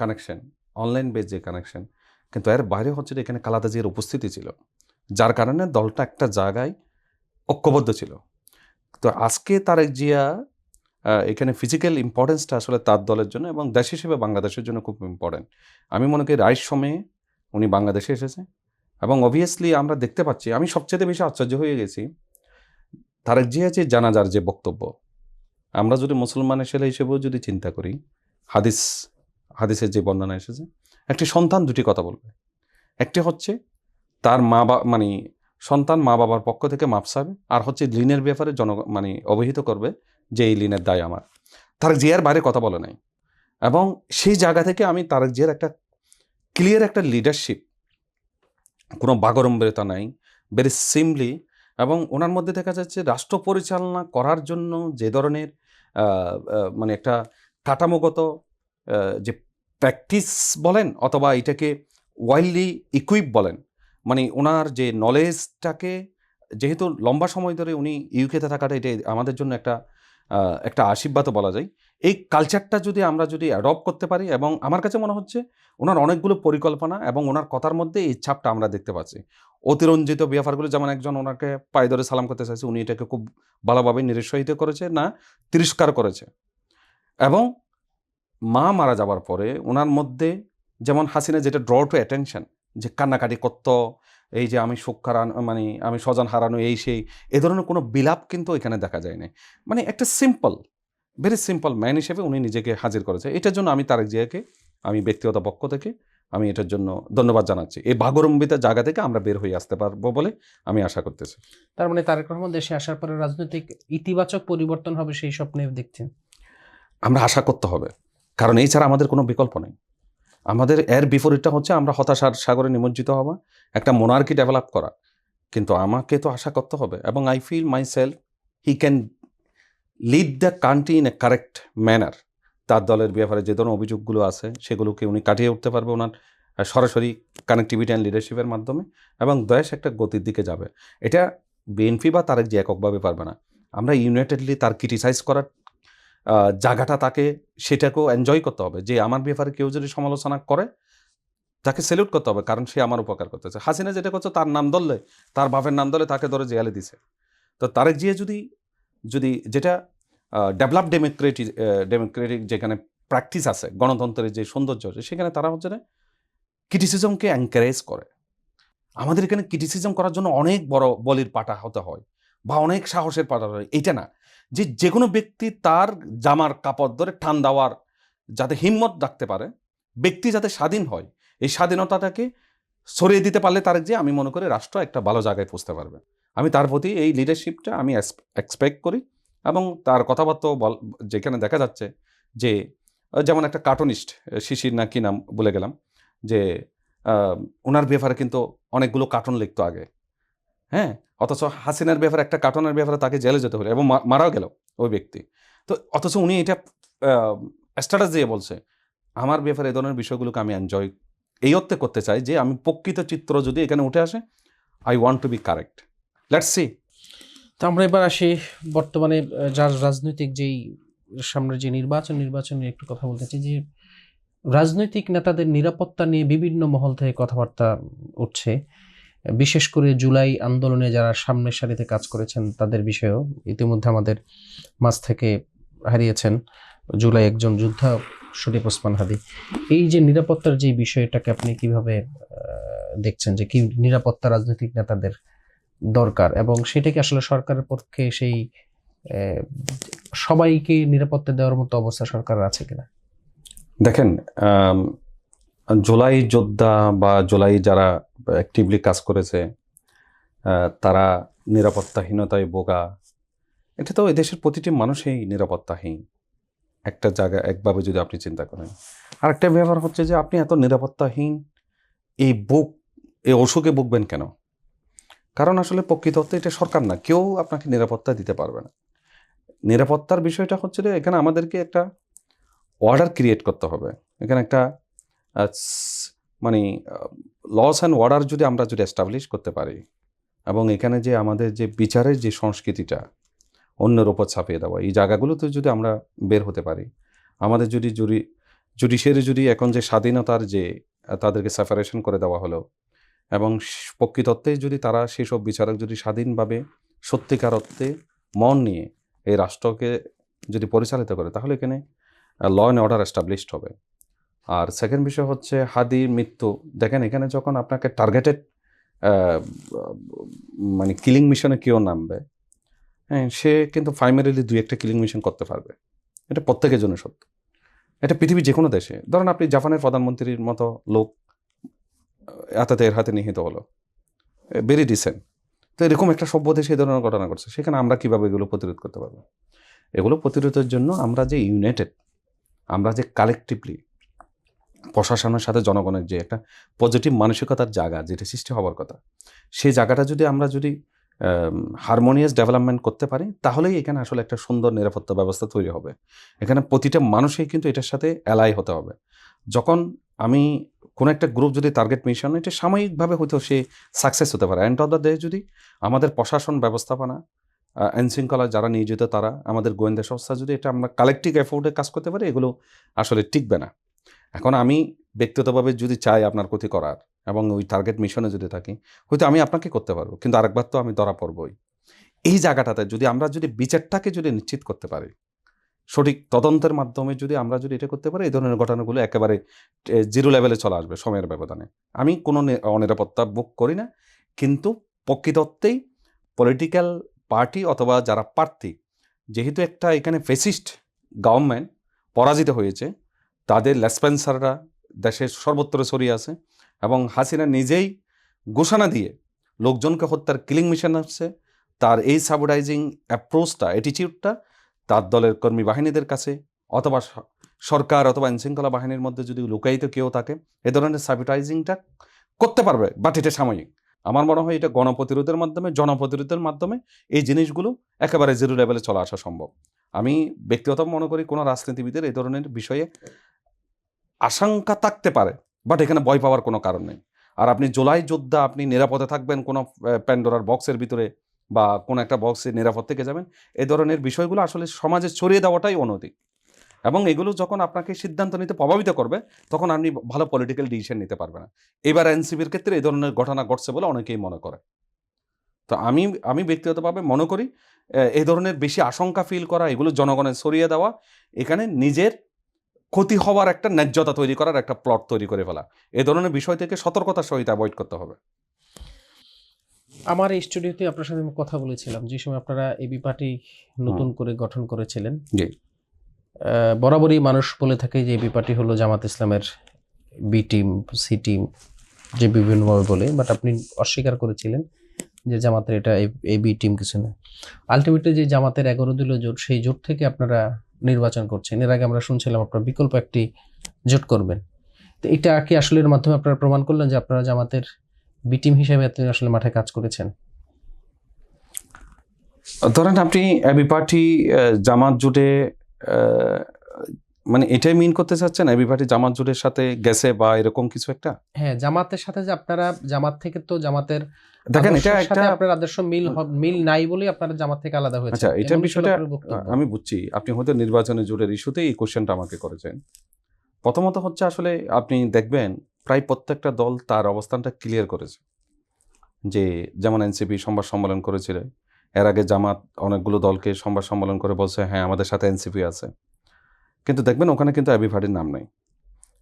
কানেকশন, অনলাইন বেস যে কানেকশন, কিন্তু এর বাইরে হচ্ছে এখানে খালেদা জিয়ার উপস্থিতি ছিল, যার কারণে দলটা একটা জায়গায় ঐক্যবদ্ধ ছিল। তো আজকে তারেক জিয়া এখানে ফিজিক্যাল ইম্পর্টেন্সটা আসলে তার দলের জন্য এবং দেশ হিসেবে বাংলাদেশের জন্য খুব ইম্পর্টেন্ট। আমি মনে করি রাইট সময়ে উনি বাংলাদেশে এসেছে, এবং অবভিয়াসলি আমরা দেখতে পাচ্ছি, আমি সবচেয়ে বেশি আশ্চর্য হয়ে গেছি তারেক জিয়া যে জানাজার যে বক্তব্য। আমরা যদি মুসলমানের ছেলে হিসেবেও যদি চিন্তা করি, হাদিসের যে বর্ণনা এসেছে, একটি সন্তান দুটি কথা বলবে। একটি হচ্ছে তার মানে সন্তান মা বাবার পক্ষ থেকে মাপ চাবে, আর হচ্ছে ঋণের ব্যাপারে অবহিত করবে যে এই ঋণের দায় আমার। তারেক জিয়ার বাইরে কথা বলে নাই, এবং সেই জায়গা থেকে আমি তারেক জিয়ার একটা ক্লিয়ার একটা লিডারশিপ, কোনো বাগড়ম্বরতা নাই, ভেরি সিম্পলি এবং ওনার মধ্যে দেখা যাচ্ছে রাষ্ট্র পরিচালনা করার জন্য যে ধরনের মানে একটা কাঠামোগত যে প্র্যাকটিস বলেন অথবা এটাকে ওয়াইল্ডলি ইকুইপ বলেন, মানে ওনার যে নলেজটাকে, যেহেতু লম্বা সময় ধরে উনি ইউকেতে থাকাটা এটা আমাদের জন্য একটা আশীর্বাদও বলা যায়। এই কালচারটা যদি আমরা অ্যাডপ্ট করতে পারি, এবং আমার কাছে মনে হচ্ছে ওনার অনেকগুলো পরিকল্পনা এবং ওনার কথার মধ্যে এই ছাপটা আমরা দেখতে পাচ্ছি। অতিরঞ্জিত ব্যাপারগুলো, যেমন একজন ওনাকে পায়ে ধরে সালাম করতে চাইছে, উনি এটাকে খুব ভালোভাবে নিরুৎসাহিত করেছে, না তিরস্কার করেছে। এবং মা মারা যাবার পরে ওনার মধ্যে যেমন হাসিনা যেটা ড্র টু অ্যাটেনশন, যে কান্নাকাটি করত, এই যে আমি সুখ হারানো, মানে আমি স্বজন হারানো, এই সেই, এ ধরনের কোনো বিলাপ কিন্তু এখানে দেখা যায় না। মানে একটা ভেরি সিম্পল ম্যান হিসেবে উনি নিজেকে হাজির করেছে। এটার জন্য আমি তারেক জিয়াকে, আমি ব্যক্তিগত পক্ষ থেকে আমি এটার জন্য ধন্যবাদ জানাচ্ছি। এই ভাগরম্বিত জায়গা থেকে আমরা বের হয়ে আসতে পারবো বলে আমি আশা করতেছি। তার মানে তারেক রহমান দেশে আসার পরে রাজনৈতিক ইতিবাচক পরিবর্তন হবে সেই স্বপ্নে দেখছেন? আমরা আশা করতে হবে, কারণ এই ছাড়া আমাদের কোনো বিকল্প নেই। আমাদের এর বিপরীতটা হচ্ছে আমরা হতাশার সাগরে নিমজ্জিত হওয়া, একটা মোনার্কি ডেভেলপ করা। কিন্তু আমাকে তো আশা করতে হবে, এবং I feel myself he can lead the country in a correct manner. তার দলের ব্যাপারে যে ধরনের অভিযোগগুলো আছে সেগুলোকে উনি কাটিয়ে উঠতে পারবে ওনার সরাসরি কানেক্টিভিটি অ্যান্ড লিডারশিপের মাধ্যমে, এবং দেশ একটা গতির দিকে যাবে। এটা বিএনপি বা তারেক যে এককভাবে পারবে না। আমরা ইউনাইটেডলি তার ক্রিটিসাইজ করার জায়গাটা, তাকে সেটাকেও এনজয় করতে হবে। যে আমার ব্যাপারে কেউ যদি সমালোচনা করে তাকে স্যালুট করতে হবে, কারণ সে আমার উপকার করতেছে। হাসিনা যেটা করছে, তার নাম ধরলে, তার বাপের নাম ধরলে তাকে ধরে জেলে দিছে। তো তারেক জিয়া যদি যেটা ডেভেলপ ডেমোক্রেটিক যেখানে প্র্যাকটিস আছে, গণতন্ত্রের যে সৌন্দর্য আছে, সেখানে তারা হচ্ছে না ক্রিটিসিজমকে এনকারেজ করে। আমাদের এখানে ক্রিটিসিজম করার জন্য অনেক বড় বলির পাটা হতে হয় বা অনেক সাহসের পাটা হয়। এটা না, যে কোনো ব্যক্তি তার জামার কাপড় ধরে টান দেওয়ার যাতে হিম্মত রাখতে পারে, ব্যক্তি যাতে স্বাধীন হয়, এই স্বাধীনতাটাকে সরিয়ে দিতে পারলে তারেক যে, আমি মনে করি রাষ্ট্র একটা ভালো জায়গায় পৌঁছতে পারবে। আমি তার প্রতি এই লিডারশিপটা আমি এক্সপেক্ট করি, এবং তার কথাবার্তা যেখানে দেখা যাচ্ছে যে, যেমন একটা কার্টুনিস্ট, শিশির না কি নাম বলে গেলাম, যে ওনার ব্যাপারে কিন্তু অনেকগুলো কার্টুন লিখতো আগে, হ্যাঁ, অথচ হাসিনার ব্যাপারে একটা কার্টুনের ব্যাপারে তাকে জেলে যেতে হলো এবং মারাও গেল ওই ব্যক্তি। তো অথচ উনি এটা স্ট্যাটাস দিয়ে বলছে, আমার ব্যাপারে এই ধরনের বিষয়গুলোকে আমি এনজয় এই অর্থে করতে চাই যে আমি প্রকৃত চিত্র যদি এখানে উঠে আসে, I want to be correct, let's see. তো আমরা এবার আসি বর্তমানে যার রাজনৈতিক যেই সামনের যে নির্বাচন নিয়ে একটু কথা বলতে চাই। যে রাজনৈতিক নেতাদের নিরাপত্তা নিয়ে বিভিন্ন মহল থেকে কথাবার্তা উঠছে, বিশেষ করে জুলাই আন্দোলনে যারা সামনের সারিতে কাজ করেছেন তাদের বিষয়েও। ইতিমধ্যে আমাদের মাঝ থেকে হারিয়েছেন জুলাই একজন যোদ্ধা, শরীফ ওসমান হাদি। এই যে নিরাপত্তার যে বিষয়টাকে আপনি কিভাবে দেখছেন, যে কি নিরাপত্তা রাজনৈতিক নেতাদের দরকার, এবং সেটাকে আসলে সরকারের পক্ষে সেই সবাইকে নিরাপত্তা দেওয়ার মতো অবস্থা সরকারের আছে কিনা? দেখেন, জুলাই যোদ্ধা বা জুলাই যারা অ্যাক্টিভলি কাজ করেছে, তারা নিরাপত্তাহীনতায় ভোগা, এটা তো এদেশের প্রতিটি মানুষই নিরাপত্তাহীন একটা জায়গা, একভাবে যদি আপনি চিন্তা করেন। আরেকটা ব্যাপার হচ্ছে যে আপনি এত নিরাপত্তাহীন এই অসুখে ভুগবেন কেন? কারণ আসলে প্রকৃত অর্থে এটা সরকার না, কেউ আপনাকে নিরাপত্তা দিতে পারবে না। নিরাপত্তার বিষয়টা হচ্ছে যে এখানে আমাদেরকে একটা অর্ডার ক্রিয়েট করতে হবে। এখানে একটা মানে লস অ্যান্ড অর্ডার যদি আমরা এস্টাবলিশ করতে পারি, এবং এখানে যে আমাদের যে বিচারের যে সংস্কৃতিটা অন্যের ওপর ছাপিয়ে দেওয়া, এই জায়গাগুলোতে যদি আমরা বের হতে পারি, আমাদের জুডিশিয়ারি যদি এখন যে স্বাধীনতার যে তাদেরকে সেপারেশন করে দেওয়া হলো, এবং প্রকৃতত্বে যদি তারা সেসব বিচারক যদি স্বাধীনভাবে সত্যিকার অর্থে মন নিয়ে এই রাষ্ট্রকে যদি পরিচালিত করে, তাহলে এখানে ল অ্যান্ড অর্ডার এস্টাবলিশড হবে। আর সেকেন্ড বিষয় হচ্ছে হাদির মৃত্যু। দেখেন, এখানে যখন আপনাকে টার্গেটেড মানে কিলিং মিশনে কেউ নামবে, হ্যাঁ, সে কিন্তু প্রাইমারিলি 2-1টা কিলিং মিশন করতে পারবে। এটা প্রত্যেকের জন্য সত্য। এটা পৃথিবীর যে কোনো দেশে, ধরেন আপনি জাপানের প্রধানমন্ত্রীর মতো লোক এত এর হাতে নিহিত হলো, ভেরি ডিসেন্ট। তো এরকম একটা সভ্য দেশে এই ধরনের ঘটনা ঘটছে, সেখানে আমরা কীভাবে এগুলো প্রতিরোধ করতে পারবো? এগুলো প্রতিরোধের জন্য আমরা যে ইউনাইটেড, আমরা যে কালেকটিভলি প্রশাসনের সাথে জনগণের যে একটা পজিটিভ মানসিকতার জায়গা যেটা সৃষ্টি হওয়ার কথা, সেই জায়গাটা যদি আমরা হারমোনিয়াস ডেভেলপমেন্ট করতে পারি, তাহলেই এখানে আসলে একটা সুন্দর নিরাপত্তা ব্যবস্থা তৈরি হবে। এখানে প্রতিটা মানুষই কিন্তু এটার সাথে অ্যালাই হতে হবে। যখন আমি কোনো একটা গ্রুপ যদি টার্গেট মিশন, এটা সাময়িকভাবে হয়তো সে সাকসেস হতে পারে, এন্ড অফ দ্য ডে যদি আমাদের প্রশাসন ব্যবস্থাপনা, আইনশৃঙ্খলা যারা নিয়োজিত তারা, আমাদের গোয়েন্দা সংস্থা যদি এটা আমরা কালেকটিভ এফোর্টে কাজ করতে পারি, এগুলো আসলে টিকবে না। এখন আমি ব্যক্তিগতভাবে যদি চাই আপনার ক্ষতি করার এবং ওই টার্গেট মিশনে যদি থাকি, হয়তো আমি আপনাকে করতে পারবো, কিন্তু আরেকবার তো আমি ধরা পড়বই। এই জায়গাটাতে যদি আমরা যদি বিচারটাকে যদি নিশ্চিত করতে পারি, সঠিক তদন্তের মাধ্যমে যদি আমরা যদি এটা করতে পারি, এই ধরনের ঘটনাগুলো একেবারে জিরো লেভেলে চলে আসবে সময়ের ব্যবধানে। আমি কোনো অনিরাপত্তা বুক করি না, কিন্তু প্রকৃততেই পলিটিক্যাল পার্টি অথবা যারা প্রার্থী, যেহেতু একটা এখানে ফেসিস্ট গভর্নমেন্ট পরাজিত হয়েছে, তাদের লেসপেন্সাররা দেশের সর্বত্র ছড়িয়ে আছে এবং হাসিনা নিজেই ঘোষণা দিয়ে লোকজনকে হত্যার কিলিং মিশন আসছে। তার এই সাবডাইজিং অ্যাপ্রোচটা, অ্যাটিটিউডটা তার দলের কর্মী বাহিনীদের কাছে অথবা সরকার অথবা আইনশৃঙ্খলা বাহিনীর মধ্যে যদি লুকায়িত কেউ থাকে, এ ধরনের সাবডাইজিংটা করতে পারবে, বাট এটা সাময়িক। আমার মনে হয় এটা গণপ্রতিরোধের মাধ্যমে, জনপ্রতিরোধের মাধ্যমে এই জিনিসগুলো একেবারে জিরো লেভেলে চলে আসা সম্ভব। আমি ব্যক্তিগত মনে করি কোনো রাজনীতিবিদের এই ধরনের বিষয়ে আশঙ্কা থাকতে পারে, বাট এখানে ভয় পাওয়ার কোনো কারণ নেই। আর আপনি জুলাই যোদ্ধা, আপনি নিরাপদে থাকবেন কোনো প্যান্ডোরার বক্সের ভিতরে বা কোনো একটা বক্সে নিরাপদ থেকে যাবেন, এই ধরনের বিষয়গুলো আসলে সমাজে ছড়িয়ে দেওয়াটাই অনৈতিক। এবং এগুলো যখন আপনাকে সিদ্ধান্ত নিতে প্রভাবিত করবে, তখন আপনি ভালো পলিটিক্যাল ডিসিশন নিতে পারবেন না। এবার এনসিপির ক্ষেত্রে এই ধরনের ঘটনা ঘটছে বলে অনেকেই মনে করে। তো আমি ব্যক্তিগতভাবে মনে করি এই ধরনের বেশি আশঙ্কা ফিল করা, এগুলো জনগণের ছড়িয়ে দেওয়া, এখানে নিজের ক্ষতি হওয়ার একটা ন্যায্যতা তৈরি করার একটা প্লট তৈরি করে ফেলা, এ ধরনের বিষয় থেকে সতর্কতার সহিত অ্যাভয়েড করতে হবে। আমার এই স্টুডিওতে আপনার সাথে আমি কথা বলেছিলাম যে সময় আপনারা এবি পার্টি নতুন করে গঠন করেছিলেন। জি। বরাবরই মানুষ বলে থাকে যে এবি পার্টি হলো জামাত ইসলামের বি টিম, সি টিম, যে বিভিন্নভাবে বলে, বাট আপনি অস্বীকার করেছিলেন যে জামাতের এটা এই বি টিম কিছু না। আলটিমেটলি যে জামাতের 11 দলীয় জোট, সেই জোট থেকে আপনারা নির্বাচন করছেন। এর আগে আমরা শুনছিলাম আপনারা বিকল্প একটি জোট করবেন। তো এটা কি আসলে এর মাধ্যমে আপনারা প্রমাণ করলেন যে আপনারা জামাতের বি টিম হিসেবে আপনি আসলে মাঠে কাজ করেছেন? ধরেন আপনি এবি পার্টি জামাত জোটে, মানে এটাই মিন করতে চাচ্ছেন এবি পার্টি জামাত জোটের সাথে গেছে বা এরকম কিছু একটা? হ্যাঁ, জামাতের সাথে যে আপনারা, জামাত থেকে তো জামাতের দেখেন এটা আদর্শের একটা, সাথে আপনার আদর্শ মিল নাই বলেই আপনারা জামাত থেকে আলাদা হয়েছে। আচ্ছা এটা বিষয়টা আমি বুঝছি, আপনি হয়তো নির্বাচনের জোটের ইস্যুতেই এই কোশ্চেনটা আমাকে করেছেন। প্রথমত হচ্ছে আসলে আপনি দেখবেন প্রায় প্রত্যেকটা দল তার অবস্থানটা ক্লিয়ার করেছে, যে যেমন এনসিপি সংবাদ সম্মেলন করেছিল, এর আগে জামাত অনেকগুলো দলকে সংবাদ সম্মেলন করে বলছে হ্যাঁ আমাদের সাথে এনসিপি আছে, কিন্তু দেখবেন ওখানে কিন্তু এবি পার্টির নাম নেই।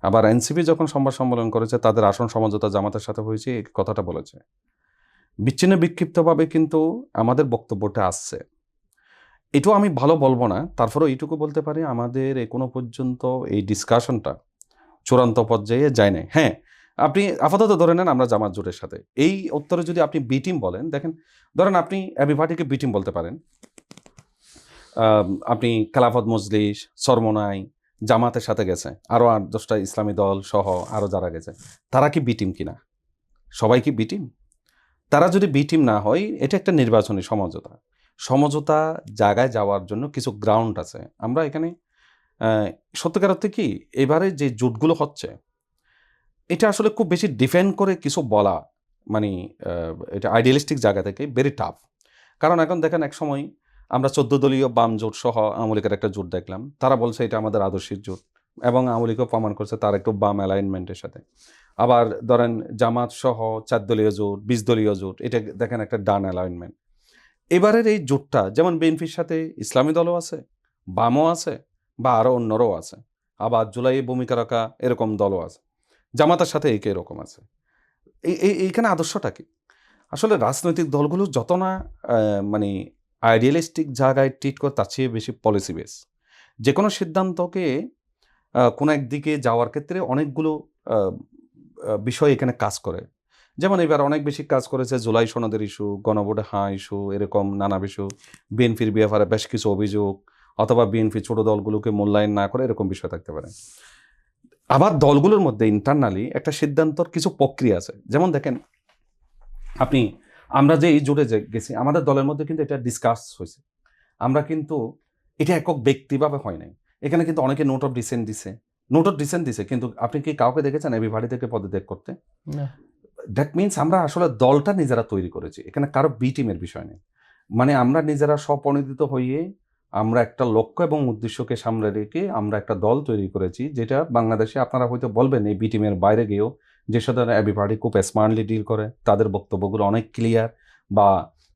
আবার এনসিপি যখন সংবাদ সম্মেলন করেছে, তাদের আসন সমঝোতা জামাতের সাথে হয়েছে, এই কথাটা বলেছে। বিচ্ছিন্ন বিক্ষিপ্তভাবে কিন্তু আমাদের বক্তব্যটা আসছে, এটাও আমি ভালো বলবো না, তারপরেও এইটুকু বলতে পারি আমাদের এখনো পর্যন্ত এই ডিসকাশনটা চূড়ান্ত পর্যায়ে যায় নাই। হ্যাঁ, আপনি আপাতত ধরে নেন আমরা জামাত জোটের সাথে, এই উত্তরে যদি আপনি বি টিম বলেন, দেখেন ধরেন আপনি এবি পার্টিকে বি টিম বলতে পারেন, আপনি খেলাফত মজলিস, চরমোনাই জামাতের সাথে গেছে, আরও 8-10টা ইসলামী দল সহ আরও যারা গেছে, তারা কি বি টিম কিনা? সবাই কি বি টিম? তারা যদি বি টিম না হয়, এটা একটা নির্বাচনী সমঝোতা জায়গায় যাওয়ার জন্য কিছু গ্রাউন্ড আছে। আমরা এখানে সত্যিকার অর্থে কি এবারে যে জোটগুলো হচ্ছে, এটা আসলে খুব বেশি ডিফেন্ড করে কিছু বলা, মানে এটা আইডিয়ালিস্টিক জায়গা থেকে ভেরি টাফ। কারণ এখন দেখেন এক সময় আমরা 14 দলীয় বাম জোট সহ আওয়ামী লীগের একটা জোট দেখলাম, তারা বলছে এটা আমাদের আদর্শিক জোট, এবং আওয়ামী লীগও প্রমাণ করছে তার একটু বাম অ্যালাইনমেন্টের সাথে। আবার ধরেন জামাত সহ 4 দলীয় জোট, 20 দলীয় জোট, এটা দেখেন একটা ডান অ্যালাইনমেন্ট। এবারের এই জোটটা যেমন বিএনপির সাথে ইসলামী দলও আছে, বামও আছে, বা আরও অন্যরাও আছে, আবার জুলাই ভূমিকা রাখা এরকম দলও আছে, জামাতের সাথে একে এরকম আছে। এইখানে আদর্শটা কি? আসলে রাজনৈতিক দলগুলো যত না মানে আইডিয়ালিস্টিক জায়গায় ট্রিট করে, তার চেয়ে বেশি পলিসি বেস। যে কোনো সিদ্ধান্তকে কোনো একদিকে যাওয়ার ক্ষেত্রে অনেকগুলো বিষয় এখানে কাজ করে। যেমন এবার অনেক বেশি কাজ করেছে জুলাই সনদের ইস্যু, গণভোটে হাঁ ইস্যু, এরকম নানা ইস্যু, বিএনপির ব্যাপারে বেশ কিছু অভিযোগ, অথবা বিএনপি ছোট দলগুলোকে মূল্যায়ন না করে, এরকম বিষয় থাকতে পারে। আবার দলগুলোর মধ্যে ইন্টারনালি একটা সিদ্ধান্তর কিছু প্রক্রিয়া আছে। যেমন দেখেন আপনি আমরা যে এই জোটে গেছি আমাদের দলের মধ্যে কিন্তু এটা ডিসকাস হয়েছে। আমরা কিন্তু এটা একক ব্যক্তিভাবে হয় নাই, এখানে কিন্তু অনেকে নোট অফ ডিসেন্ট দিছে, কিন্তু আপনি কি কাউকে দেখেছেন এবিভারি থেকে পদত্যাগ করতে? না। দ্যাট মিনস আমরা আসলে দলটা নিজেরা তৈরি করেছি, এখানে কারো বি টিমের বিষয় নেই। মানে আমরা নিজেরা স্বপ্রণোদিত হয়ে আমরা একটা লক্ষ্য এবং উদ্দেশ্যকে সামনে রেখে আমরা একটা দল তৈরি করেছি, যেটা বাংলাদেশে আপনারা হয়তো বলবেন এই বি টিমের বাইরে গিয়েও যে সাথে এবিভারি খুব স্মার্টলি ডিল করে, তাদের বক্তব্যগুলো অনেক ক্লিয়ার, বা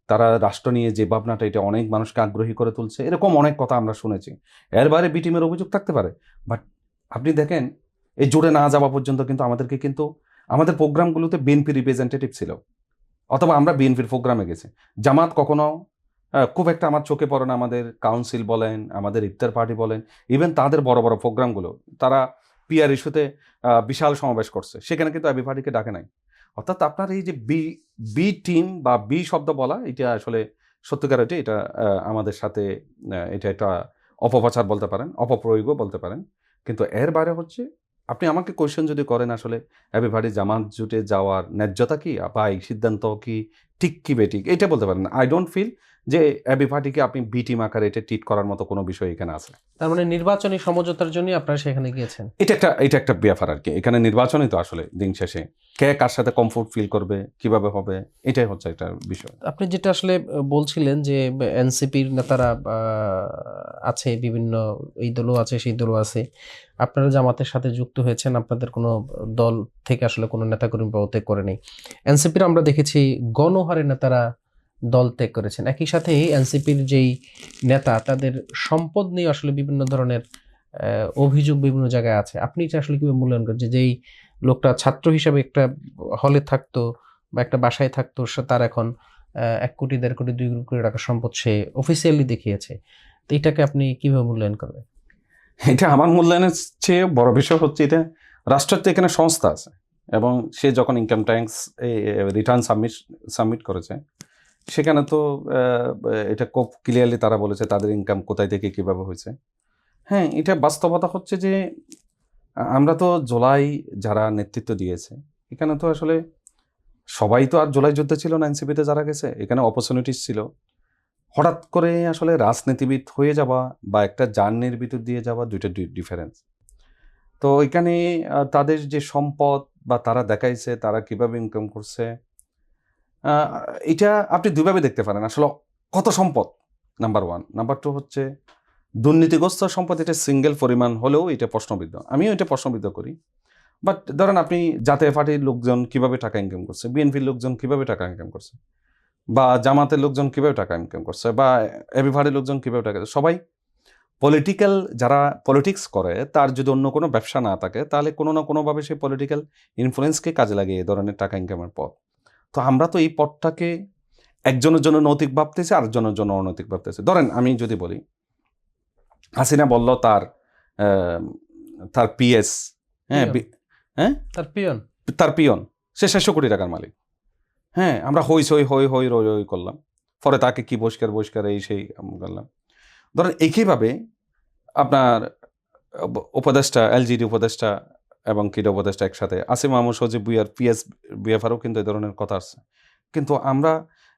তারা রাষ্ট্র নিয়ে যে ভাবনাটা এটা অনেক মানুষকে আগ্রহী করে তুলছে, এরকম অনেক কথা আমরা শুনেছি। এর বাইরে বি টিমের অভিযোগ থাকতে পারে, বাট আপনি দেখেন এই জোরে না যাওয়া পর্যন্ত কিন্তু আমাদের প্রোগ্রামগুলোতে বিএনপি রিপ্রেজেন্টেটিভ ছিল, অথবা আমরা বিএনপির প্রোগ্রামে গেছি। জামাত কখনো খুব একটা আমার চোখে পড়ে না। আমাদের কাউন্সিল বলেন, আমাদের ইফতার পার্টি বলেন, ইভেন তাদের বড় বড় প্রোগ্রামগুলো তারা পিআর ইস্যুতে বিশাল সমাবেশ করছে, সেখানে কিন্তু এবি পার্টিকে ডাকে নাই। অর্থাৎ আপনার এই যে বি টিম বা বি শব্দ বলা, এটা আসলে সত্যিকার এটা আমাদের সাথে এটা একটা অপপ্রচার বলতে পারেন, অপপ্রয়োগও বলতে পারেন। কিন্তু এর বাইরে হচ্ছে আপনি আমাকে কোয়েশ্চেন যদি করেন আসলে এবিভারি জামাত জুটে যাওয়ার ন্যায্যতা কি বা এই সিদ্ধান্ত কি ঠিক কি বেঠিক, এটা বলতে পারেন না। আই ডোন্ট ফিল যে এবিভারিকে আপনি বি টিম আকারে এটা ট্রিট করার মতো কোনো বিষয় এখানে আছে। তার মানে নির্বাচনী সমঝোতার জন্য আপনারা সেখানে গিয়েছেন? এটা একটা ব্যাপার আর কি। এখানে নির্বাচনই তো আসলে দিন শেষে কে কার সাথে কমফোর্ট ফিল করবে, কিভাবে হবে, এটাই হচ্ছে একটা বিষয়। আপনি যেটা আসলে বলছিলেন যে এনসিপির নেতারা আছে, বিভিন্ন এই দলও আছে সেই দলও আছে, আপনারা জামাতের সাথে যুক্ত হয়েছেন, আপনাদের কোনো দল থেকে আসলে কোনো নেতাকর্মী পদত্যাগ করে নেই। এনসিপির আমরা দেখেছি গণহারে নেতারা দল ত্যাগ করেছেন। একই সাথে এনসিপির যেই নেতা তাদের সম্পদ নিয়ে আসলে বিভিন্ন ধরনের অভিযোগ বিভিন্ন জায়গায় আছে। আপনি এটা আসলে কিভাবে মূল্যায়ন করেন যে যেই লোকটা ছাত্র হিসাবে একটা হলে থাকতো বা একটা বাসায় থাকতো, তার এখন 1 কোটি 1.5 কোটি 2 কোটি টাকা সম্পদ সে অফিসিয়ালি দেখিয়েছে, তো এটাকে আপনি কিভাবে মূল্যায়ন করবেন? এটা আমার মূল্যায়নের চেয়ে বড় বিষয় হচ্ছে, এটা রাষ্ট্রের তো এখানে সংস্থা আছে, এবং সে যখন ইনকাম ট্যাক্স রিটার্ন সাবমিট করেছে, সেখানে তো এটা খুব ক্লিয়ারলি তারা বলেছে তাদের ইনকাম কোথায় থেকে কিভাবে হয়েছে। হ্যাঁ, এটা বাস্তবতা হচ্ছে যে আমরা তো জুলাই যারা নেতৃত্ব দিয়েছে, এখানে তো আসলে সবাই তো আর জুলাই যুদ্ধে ছিল না। এনসিপিতে যারা গেছে, এখানে অপরচুনিটিস ছিল। হঠাৎ করে আসলে রাজনীতিবিদ হয়ে যাওয়া বা একটা জার্নির ভিতর দিয়ে যাওয়া, দুইটা ডিফারেন্স। তো এখানে তাদের যে সম্পদ বা তারা দেখাইছে তারা কিভাবে ইনকাম করছে, এটা আপনি দুইভাবে দেখতে পারেন। আসলে কত সম্পদ, নাম্বার 1। নাম্বার 2 হচ্ছে দুর্নীতিগ্রস্ত সম্পদ, এটা সিঙ্গেল পরিমাণ হলেও এটা প্রশ্নবিদ্ধ, আমিও এটা প্রশ্নবিদ্ধ করি। বাট ধরেন আপনি জাতীয় পার্টির লোকজন কিভাবে টাকা ইনকাম করছে, বিএনপির লোকজন কিভাবে টাকা ইনকাম করছে, বা জামাতের লোকজন কিভাবে টাকা ইনকাম করছে, বা এবিভারির লোকজন কিভাবে টাকা, সবাই পলিটিক্যাল, যারা পলিটিক্স করে তার যদি অন্য কোনো ব্যবসা না থাকে, তাহলে কোনো না কোনোভাবে সেই পলিটিক্যাল ইনফ্লুয়েন্সকে কাজে লাগিয়ে এই ধরনের টাকা ইনকামের পথ। তো আমরা তো এই পথটাকে একজনের জন্য নৈতিক ভাবতেছি, আরেকজনের জন্য অনৈতিক ভাবতেছি। ধরেন আমি যদি বলি, হাসিনা বলল তার পিএস, হ্যাঁ হ্যাঁ তার পিয়ন সে 600 কোটি টাকার মালিক। হ্যাঁ, আমরা হই করলাম, পরে তাকে কি বহিষ্কার এই সেই করলাম। ধরেন একইভাবে আপনার উপদেষ্টা, এলজিডি উপদেষ্টা এবং কিডা উপদেষ্টা একসাথে, আসিম মাহমুদ, সজীব ভুইয়ার বিএফআরও কিন্তু এই ধরনের কথা আসছে। কিন্তু আমরা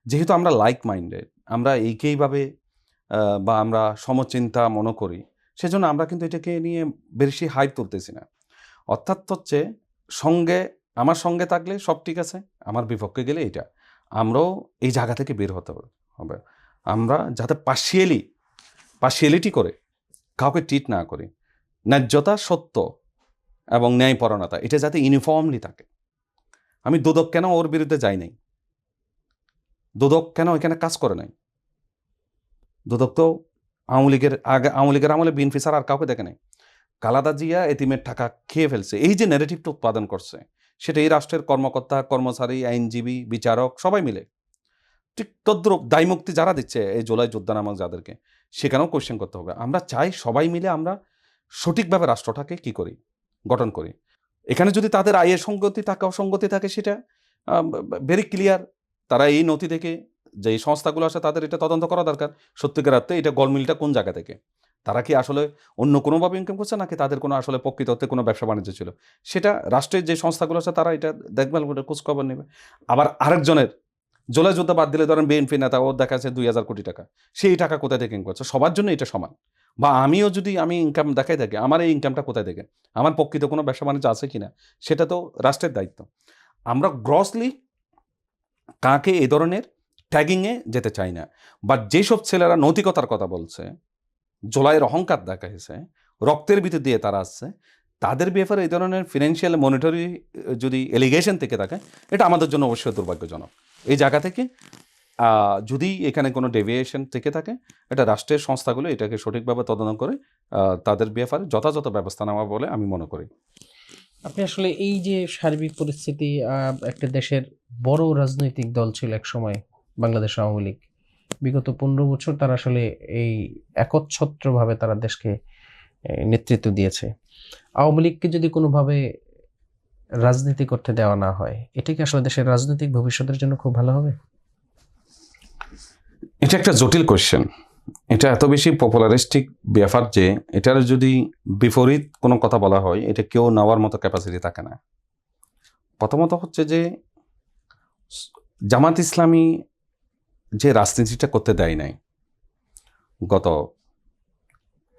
যেহেতু আমরা লাইক মাইন্ডেড, আমরা এইকেইভাবে বা আমরা সমচিন্তা মনে করি, সেজন্য আমরা কিন্তু এটাকে নিয়ে বেশি হাইপ তুলতেছি না। অর্থাৎ হচ্ছে আমার সঙ্গে থাকলে সব ঠিক আছে, আমার বিপক্ষে গেলে এটা, আমরাও এই জায়গা থেকে বের হতে হবে। আমরা যাতে পার্শিয়ালিটি করে কাউকে ট্রিট না করি, ন্যায্যতা, সত্য এবং ন্যায়পরণতা, এটা যাতে ইউনিফর্মলি থাকে। আমি দুদক কেন ওর বিরুদ্ধে যাই নাই, দুদক কেন এখানে কাজ করে নাই? দুদক তো আওয়ামী লীগের আমলে বিএনপি ছাড়া আর কাউকে দেখে নাই। খালেদা জিয়া এতিমের টাকা খেয়ে ফেলছে, এই যে ন্যারেটিভটা উৎপাদন করছে, সেটা এই রাষ্ট্রের কর্মকর্তা, কর্মচারী, আইনজীবী, বিচারক সবাই মিলে ঠিক তদ্রুপ দায়মুক্তি যারা দিচ্ছে এই জুলাই যোদ্ধা নামক যাদেরকে, সেখানেও কোয়েশ্চেন করতে হবে। আমরা চাই সবাই মিলে আমরা সঠিকভাবে রাষ্ট্রটাকে কি করি, গঠন করি। এখানে যদি তাদের আয়ের সঙ্গতি থাকে, অসঙ্গতি থাকে, সেটা ভেরি ক্লিয়ার। তারা এই নথি থেকে যে সংস্থাগুলো আছে তাদের এটা তদন্ত করা দরকার, সত্যিকার অর্থে এটা গলমিলটা কোন জায়গা থেকে, তারা কি আসলে অন্য কোনোভাবে ইনকাম করছে, নাকি তাদের কোনো আসলে প্রকৃত অর্থে কোনো ব্যবসা বাণিজ্য ছিল, সেটা রাষ্ট্রের যে সংস্থাগুলো আছে তারা এটা দেখভাল করে খোঁজখবর নেবে। আবার আরেকজনের জুলাই যুদ্ধ বাদ দিলে ধরেন বিএনপি নেতা ও দেখা যাচ্ছে 2,000 কোটি টাকা, সেই টাকা কোথায় থেকে ইনকাম করছে? সবার জন্য এটা সমান। বা আমিও যদি আমি ইনকাম দেখাই থাকি, আমার এই ইনকামটা কোথায় থেকে, আমার প্রকৃত কোনো ব্যবসা বাণিজ্য আছে কিনা, সেটা তো রাষ্ট্রের দায়িত্ব। আমরা গ্রসলি কাকে এ ধরনের ট্যাগিংয়ে যেতে চাই না। বাট যেসব ছেলেরা নৈতিকতার কথা বলছে, জুলাইয়ের অহংকার দেখাইছে, রক্তের ভিতর দিয়ে তারা আসছে, তাদের ব্যাপারে এই ধরনের ফিনান্সিয়াল মনিটরি যদি এলিগেশন থেকে থাকে, এটা আমাদের জন্য অবশ্যই দুর্ভাগ্যজনক। এই জায়গা থেকে যদি এখানে কোনো ডেভিয়েশন থেকে থাকে, এটা রাষ্ট্রের সংস্থাগুলো এটাকে সঠিকভাবে তদন্ত করে তাদের ব্যাপারে যথাযথ ব্যবস্থা নেওয়া বলে আমি মনে করি। আপনি আসলে এই যে সার্বিক পরিস্থিতি, একটা দেশের বড় রাজনৈতিক দল ছিল এক সময় বাংলাদেশ আওয়ামী লীগ, বিগত 15 বছর তারা আসলে এই একচ্ছত্রভাবে তারা দেশকে নেতৃত্ব দিয়েছে। আওয়ামী লীগকে যদি কোনোভাবে রাজনীতি করতে দেওয়া না হয়, এটা কি আসলে দেশের রাজনৈতিক ভবিষ্যতের জন্য খুব ভালো হবে? এটা একটা জটিল কোয়েশ্চেন। এটা এত বেশি পপুলারিস্টিক ব্যাপার যে এটার যদি বিপরীত কোনো কথা বলা হয়, এটা কেউ নেওয়ার মতো ক্যাপাসিটি থাকে না। প্রথমত হচ্ছে যে জামাত ইসলামী যে রাজনীতিটা করতে দেয় নাই গত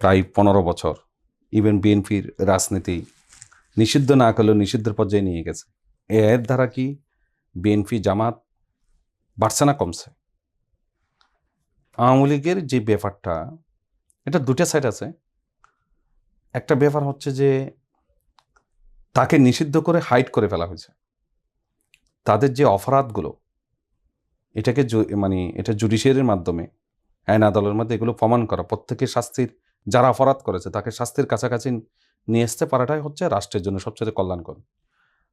প্রায় 15 বছর, ইভেন বিএনপির রাজনীতি নিষিদ্ধ না করলেও নিষিদ্ধের পর্যায়ে নিয়ে গেছে। এর দ্বারা কি বিএনপি জামাত বাড়ছে না কমছে? আওয়ামী লীগের যে ব্যাপারটা, এটা দুটা সাইড আছে। একটা ব্যাপার হচ্ছে যে তাকে নিষিদ্ধ করে হাইড করে ফেলা হয়েছে। তাদের যে অপরাধগুলো, এটাকে মানে এটা জুডিশিয়ারির মাধ্যমে, আইন আদালতের মধ্যে এগুলো প্রমাণ করা, প্রত্যেকের শাস্তির, যারা অপরাধ করেছে তাকে শাস্তির কাছাকাছি নিয়ে আসতে পারাটাই হচ্ছে রাষ্ট্রের জন্য সবচেয়ে কল্যাণকর।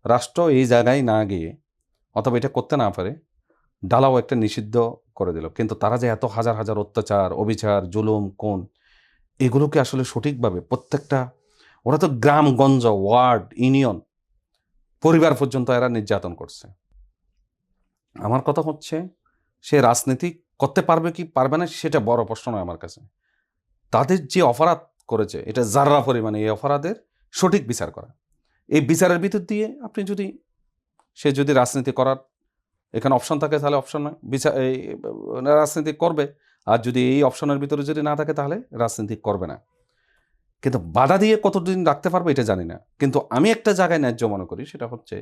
রাষ্ট্র এই জায়গায় না গিয়ে, অথবা এটা করতে না পারে, ডালাও একটা নিষিদ্ধ করে দিল। কিন্তু তারা যে এত হাজার হাজার অত্যাচার, অবিচার, জুলুম, কোন, এগুলোকে আসলে সঠিকভাবে প্রত্যেকটা, ওরা তো গ্রামগঞ্জ, ওয়ার্ড, ইউনিয়ন, পরিবার পর্যন্ত এরা নির্যাতন করছে। আমার কথা হচ্ছে সে রাজনীতি করতে পারবে কি পারবে না সেটা বড় প্রশ্ন নয় আমার কাছে। তাদের যে অপরাধ করেছে, এটা যারা পরিমাণে, এই অপরাধের সঠিক বিচার করা। এই বিচারের ভিতর দিয়ে আপনি যদি, সে যদি রাজনীতি করার এখানে অপশন থাকে তাহলে অপশন বিচার এই রাজনীতি করবে, আর যদি এই অপশনের ভিতরে যদি না থাকে তাহলে রাজনীতি করবে না। কিন্তু বাধা দিয়ে কতদিন রাখতে পারবে এটা জানি না। কিন্তু আমি একটা জায়গায় ন্যায্য মনে করি, সেটা হচ্ছে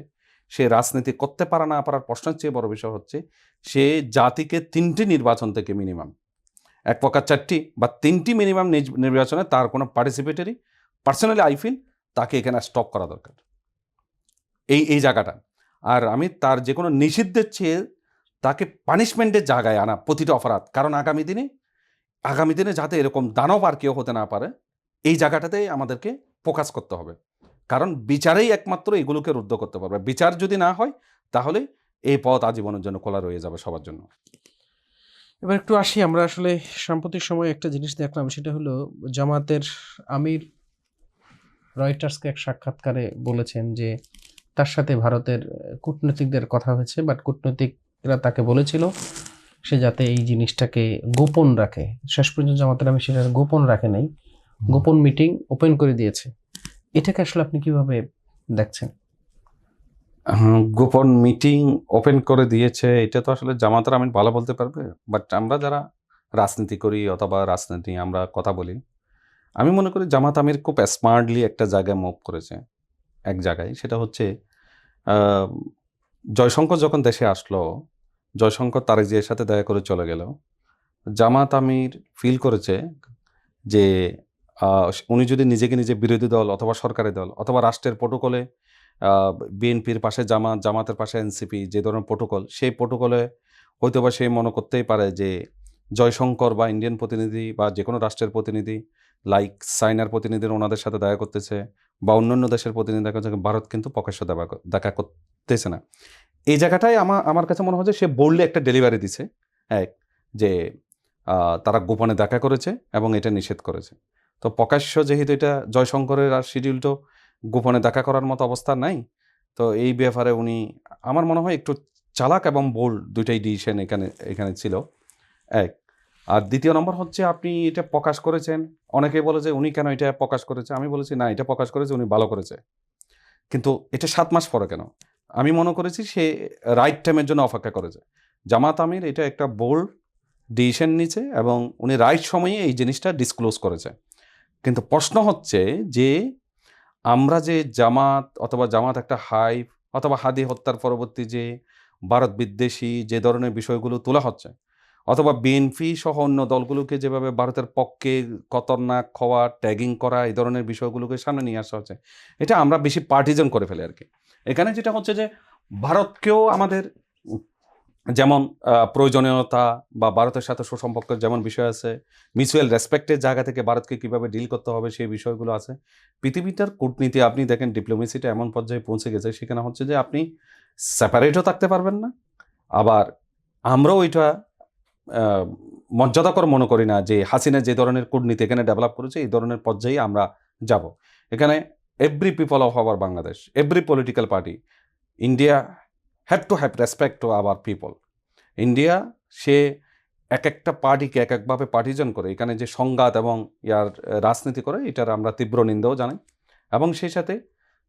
সে রাজনীতি করতে পারা না পারার প্রশ্নের চেয়ে বড় বিষয় হচ্ছে সে জাতিকে 3টি নির্বাচন থেকে মিনিমাম, এক প্রকার 4টি বা 3টি মিনিমাম নির্বাচনে তার কোনো পার্টিসিপেটরি, পার্সোনালি আই ফিল তাকে এখানে স্টপ করা দরকার, এই জায়গাটা। আর আমি তার যে কোনো নিষিদ্ধের চেয়ে তাকে পানিশমেন্টের জায়গায় আনা প্রতিটা অপরাধ। কারণ আগামী দিনে যাতে এরকম দানব আর কেউ হতে না পারে, এই জায়গাটাতে আমাদেরকে ফোকাস করতে হবে। কারণ বিচারেই একমাত্র এগুলোকে রুদ্ধ করতে পারবে। বিচার যদি না হয় তাহলে এই পথ আজীবনের জন্য খোলা রয়ে যাবে সবার জন্য। এবার একটু আসি, আমরা আসলে সাম্প্রতিক সময়ে একটা জিনিস দেখলাম, সেটা হলো জামাতের আমির রয়টার্সকে এক সাক্ষাৎকারে বলেছেন যে তার সাথে ভারতের কূটনীতিকদের কথা হয়েছে, বাট কূটনীতিকরা তাকে বলেছিল সে যাতে এই জিনিসটাকে গোপন রাখে। শেষ পর্যন্ত জামাতের আমির সেটা গোপন রাখে নাই, গোপন মিটিং ওপেন করে দিয়েছে। এটাকে আসলে আপনি কিভাবে দেখছেন? গোপন মিটিং ওপেন করে দিয়েছে, এটা তো আসলে জামাতের আমির ভালো বলতে পারবে। বাট আমরা যারা রাজনীতি করি অথবা রাজনীতি আমরা কথা বলি, আমি মনে করি জামাত আমির খুব স্মার্টলি একটা জায়গায় মুভ করেছে। এক জায়গায় সেটা হচ্ছে জয়শঙ্কর যখন দেশে আসলো, জয়শঙ্কর তারেক জিয়ার সাথে দেখা করে চলে গেল। জামাত আমির ফিল করেছে যে উনি যদি নিজে বিরোধী দল অথবা সরকারি দল অথবা রাষ্ট্রের প্রোটোকলে বিএনপির পাশে জামাতের পাশে এনসিপি, যে ধরনের প্রোটোকল, সেই প্রোটোকলে হয়তোবা সে মনে করতেই পারে যে জয়শঙ্কর বা ইন্ডিয়ান প্রতিনিধি বা যে কোনো রাষ্ট্রের প্রতিনিধি, লাইক চায়নার প্রতিনিধিরা ওনাদের সাথে দেখা করতেছে বা অন্যান্য দেশের প্রতিনিধি দেখা করছে, ভারত কিন্তু প্রকাশ্য দেখা করতেছে না। এই জায়গাটায় আমার কাছে মনে হয় যে সে বোল্ডলি একটা ডেলিভারি দিছে, এক যে তারা গোপনে দেখা করেছে এবং এটা নিষেধ করেছে। তো প্রকাশ্য যেহেতু এটা জয়শঙ্করের আর শিডিউল তো গোপনে দেখা করার মতো অবস্থা নাই, তো এই ব্যাপারে উনি আমার মনে হয় একটু চালাক এবং বোল্ড দুইটাই ডিসিশন এখানে ছিল, এক। আর দ্বিতীয় নম্বর হচ্ছে আপনি এটা প্রকাশ করেছেন, অনেকে বলে যে উনি কেন এটা প্রকাশ করেছে, আমি বলেছি না, এটা প্রকাশ করেছে উনি ভালো করেছে, কিন্তু এটা 7 মাস পরে কেন? আমি মনে করেছি সে রাইট টাইমের জন্য অপেক্ষা করেছে। জামাত আমির এটা একটা বোল্ড ডিসিশন নিচ্ছে এবং উনি রাইট সময়ে এই জিনিসটা ডিসক্লোজ করেছে। কিন্তু প্রশ্ন হচ্ছে যে আমরা যে জামাত অথবা জামাত একটা হাইপ অথবা হাদি হত্যার পরবর্তী যে ভারত বিদ্বেষী যে ধরনের বিষয়গুলো তোলা হচ্ছে, অথবা বিএনপি সহ অন্য দলগুলোকে যেভাবে ভারতের পক্ষে খতরনাক হওয়া, ট্যাগিং করা, এই ধরনের বিষয়গুলোকে সামনে নিয়ে আসা হচ্ছে, এটা আমরা বেশি পার্টিজান করে ফেলি আর কি। এখানে যেটা হচ্ছে যে ভারতকেও আমাদের যেমন প্রয়োজনীয়তা বা ভারতের সাথে সুসম্পর্কের যেমন বিষয় আছে, মিউচুয়াল রেসপেক্টের জায়গা থেকে ভারতকে কীভাবে ডিল করতে হবে সেই বিষয়গুলো আছে। পৃথিবীটার কূটনীতি আপনি দেখেন, ডিপ্লোমেসিটা এমন পর্যায়ে পৌঁছে গেছে, সেখানে হচ্ছে যে আপনি সেপারেটও থাকতে পারবেন না, আবার আমরাও ওইটা মর্যাদাকর মনে করি না যে হাসিনা যে ধরনের কূটনীতি এখানে ডেভেলপ করেছে এই ধরনের পর্যায়ে আমরা যাব। এখানে every people of our Bangladesh, every political party, India have to have respect to our people. India সে এক একটা পার্টিকে এক একভাবে পার্টিজন করে এখানে যে সংঘাত এবং ইয়ার রাজনীতি করে, এটার আমরা তীব্র নিন্দাও জানাই। এবং সেই সাথে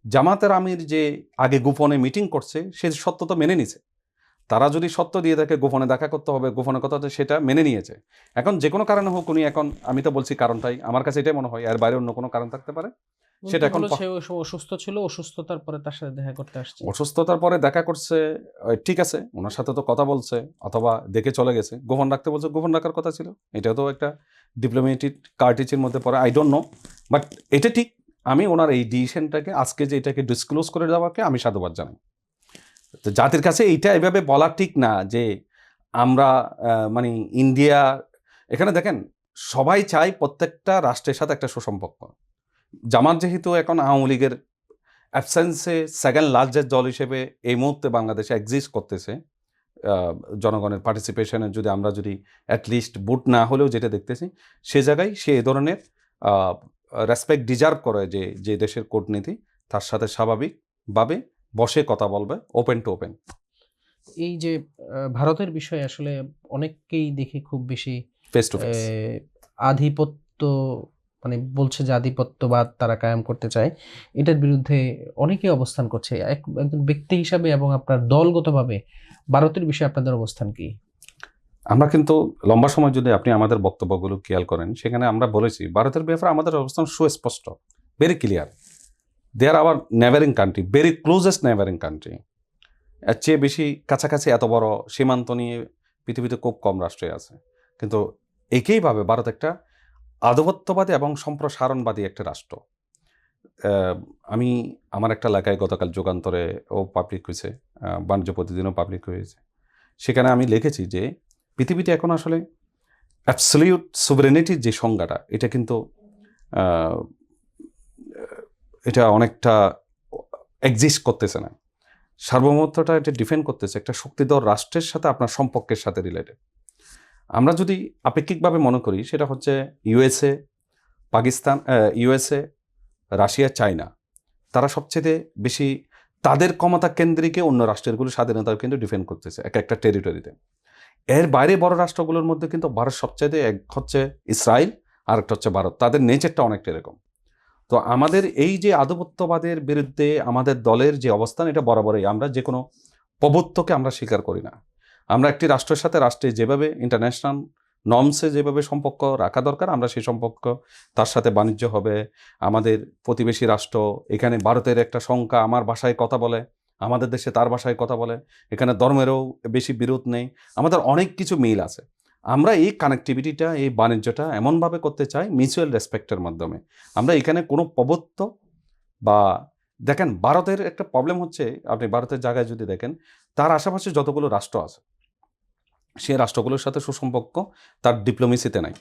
জামাতের আমির যে আগে গোপনে মিটিং করছে সে সত্য তো মেনে নিছে, তারা যদি সত্য দিয়ে থাকে গোপনে দেখা করতে হবে, গোপনে কথা হচ্ছে, সেটা মেনে নিয়েছে। এখন যে কোনো কারণে হোক উনি, এখন আমি তো বলছি কারণটাই, আমার কাছে এটাই মনে হয়, এর বাইরে অন্য কোনো কারণ থাকতে পারে। সেটা এখন সে অসুস্থ ছিল, অসুস্থতার পরে তার সাথে দেখা করতে আসছে। অসুস্থতার পরে দেখা করছে, ঠিক আছে, ওনার সাথে তো কথা বলছে অথবা দেখে চলে গেছে, গোপন রাখতে বলছে, গোপন রাখার কথা ছিল, এটাও তো একটা ডিপ্লোমেটিক কার্টিচের মধ্যে পড়ে, আই ডোন্ট নো। বাট এটা ঠিক, আমি ওনার এই ডিসিশনটাকে আজকে যে এটাকে ডিসক্লোজ করে দেওয়াকে আমি সাধুবাদ জানাই। তো জাতির কাছে এইটা এভাবে বলা ঠিক না যে আমরা মানে ইন্ডিয়া, এখানে দেখেন সবাই চায় প্রত্যেকটা রাষ্ট্রের সাথে একটা সুসম্পর্ক। জামাত যেহেতু এখন আওয়ামী লীগের অ্যাবসেন্সে সেকেন্ড লার্জেস্ট দল হিসেবে এই মুহূর্তে বাংলাদেশে এক্সিস্ট করতেছে, জনগণের পার্টিসিপেশনের যদি আমরা যদি অ্যাটলিস্ট বুট না হলেও যেটা দেখতেছি, সে জায়গায় সে এ ধরনের রেসপেক্ট ডিজার্ভ করে যে যে দেশের কূটনীতি তার সাথে স্বাভাবিকভাবে বসে কথা বলবে, ওপেন টু ওপেন। এই যে ভারতের বিষয়ে আসলে অনেককেই দেখে খুব বেশি ফেস টু ফেস আধিপত্য, মানে বলছে যে আধিপত্যবাদ তারা কায়েম করতে চায়, এটার বিরুদ্ধে অনেকেই অবস্থান করছে। একজন ব্যক্তি হিসাবে এবং আপনার দলগতভাবে ভারতের বিষয়ে আপনাদের অবস্থান কি? আমরা কিন্তু লম্বা সময় যদি আপনি আমাদের বক্তব্যগুলো খেয়াল করেন, সেখানে আমরা বলেছি ভারতের ব্যাপারে আমাদের অবস্থান সুস্পষ্ট, very clear. They are our neighbouring country, very closest neighbouring country. এর চেয়ে বেশি কাছাকাছি এত বড় সীমান্ত নিয়ে পৃথিবীতে খুব কম রাষ্ট্রে আছে। কিন্তু একইভাবে ভারত একটা আধিপত্যবাদী এবং সম্প্রসারণবাদী একটা রাষ্ট্র। আমি আমার একটা এলাকায় গতকাল যুগান্তরে ও পাবলিক হয়েছে, বাণিজ্য প্রতিদিনও পাবলিক হয়েছে, সেখানে আমি লিখেছি যে পৃথিবীতে এখন আসলে অ্যাবসলিউট সুভরেনিটির যে সংজ্ঞাটা, এটা কিন্তু এটা অনেকটা এক্সিস্ট করতেছে না। সার্বভৌমত্বটা এটা ডিফেন্ড করতেছে একটা শক্তিধর রাষ্ট্রের সাথে আপনার সম্পর্কের সাথে রিলেটেড। আমরা যদি আপেক্ষিকভাবে মনে করি, সেটা হচ্ছে USA, Pakistan, USA, Russia, China, তারা সবচেয়ে বেশি তাদের ক্ষমতা কেন্দ্রিকে অন্য রাষ্ট্রগুলো স্বাধীনতাও কিন্তু ডিফেন্ড করতেছে এক একটা টেরিটরিতে। এর বাইরে বড় রাষ্ট্রগুলোর মধ্যে কিন্তু ভারত সবচেয়ে, এক হচ্ছে ইসরায়েল আর একটা হচ্ছে ভারত, তাদের নেচারটা অনেকটা এরকম। তো আমাদের এই যে আধিপত্যবাদের বিরুদ্ধে আমাদের দলের যে অবস্থান, এটা বরাবরই, আমরা যে কোনো প্রভুত্বকে আমরা স্বীকার করি না। আমরা একটি রাষ্ট্রের সাথে রাষ্ট্রে যেভাবে ইন্টারন্যাশনাল নর্মসে যেভাবে সম্পর্ক রাখা দরকার, আমরা সেই সম্পর্ক, তার সাথে বাণিজ্য হবে। আমাদের প্রতিবেশী রাষ্ট্র, এখানে ভারতের একটা সংখ্যা আমার ভাষায় কথা বলে, আমাদের দেশে তার ভাষায় কথা বলে, এখানে ধর্মেরও বেশি বিরোধ নেই, আমাদের অনেক কিছু মিল আছে। আমরা এই কানেক্টিভিটিটা, এই বাণিজ্যটা এমনভাবে করতে চাই মিউচুয়াল রেসপেক্টের মাধ্যমে। আমরা এখানে কোনো প্রভুত্ব বা, দেখেন ভারতের একটা প্রবলেম হচ্ছে, আপনি ভারতের জায়গায় যদি দেখেন, তার আশেপাশে যতগুলো রাষ্ট্র আছে, সে রাষ্ট্রগুলোর সাথে সুসম্পর্ক তার ডিপ্লোমেসিতে নাই।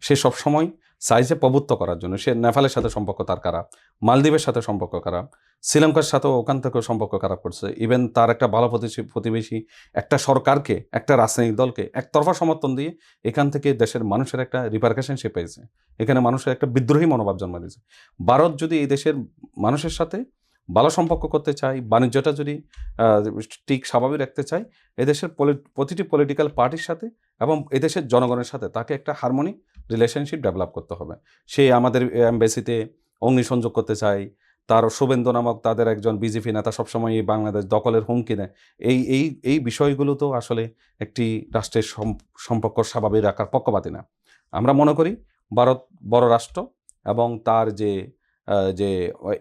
সে সবসময় চাইছে প্রভুত্ব করার জন্য। সে নেপালের সাথে সম্পর্ক তার খারাপ, মালদ্বীপের সাথে সম্পর্ক খারাপ, শ্রীলঙ্কার সাথেও ওখান থেকেও সম্পর্ক খারাপ করছে। ইভেন তার একটা ভালো প্রতিবেশী একটা সরকারকে, একটা রাজনৈতিক দলকে একতরফা সমর্থন দিয়ে এখান থেকে দেশের মানুষের একটা রিপারকাশন সে পেয়েছে। এখানে মানুষের একটা বিদ্রোহী মনোভাব জন্ম দিয়েছে। ভারত যদি এই দেশের মানুষের সাথে ভালো সম্পর্ক করতে চায়, বাণিজ্যটা যদি ঠিক স্বাভাবিক রাখতে চায়, এদেশের প্রতিটি পলিটিক্যাল পার্টির সাথে এবং এদেশের জনগণের সাথে তাকে একটা হারমোনিক রিলেশনশিপ ডেভেলপ করতে হবে। সে আমাদের এমবেসিতে অগ্নিসংযোগ করতে চায়, তার শুভেন্দু নামক তাদের একজন বিজেপি নেতা সবসময় এই বাংলাদেশ দখলের হুমকি দেয়। এই বিষয়গুলো তো আসলে একটি রাষ্ট্রের সম্পর্ক স্বাভাবিক রাখার পক্ষপাতী না। আমরা মনে করি ভারত বড় রাষ্ট্র এবং তার যে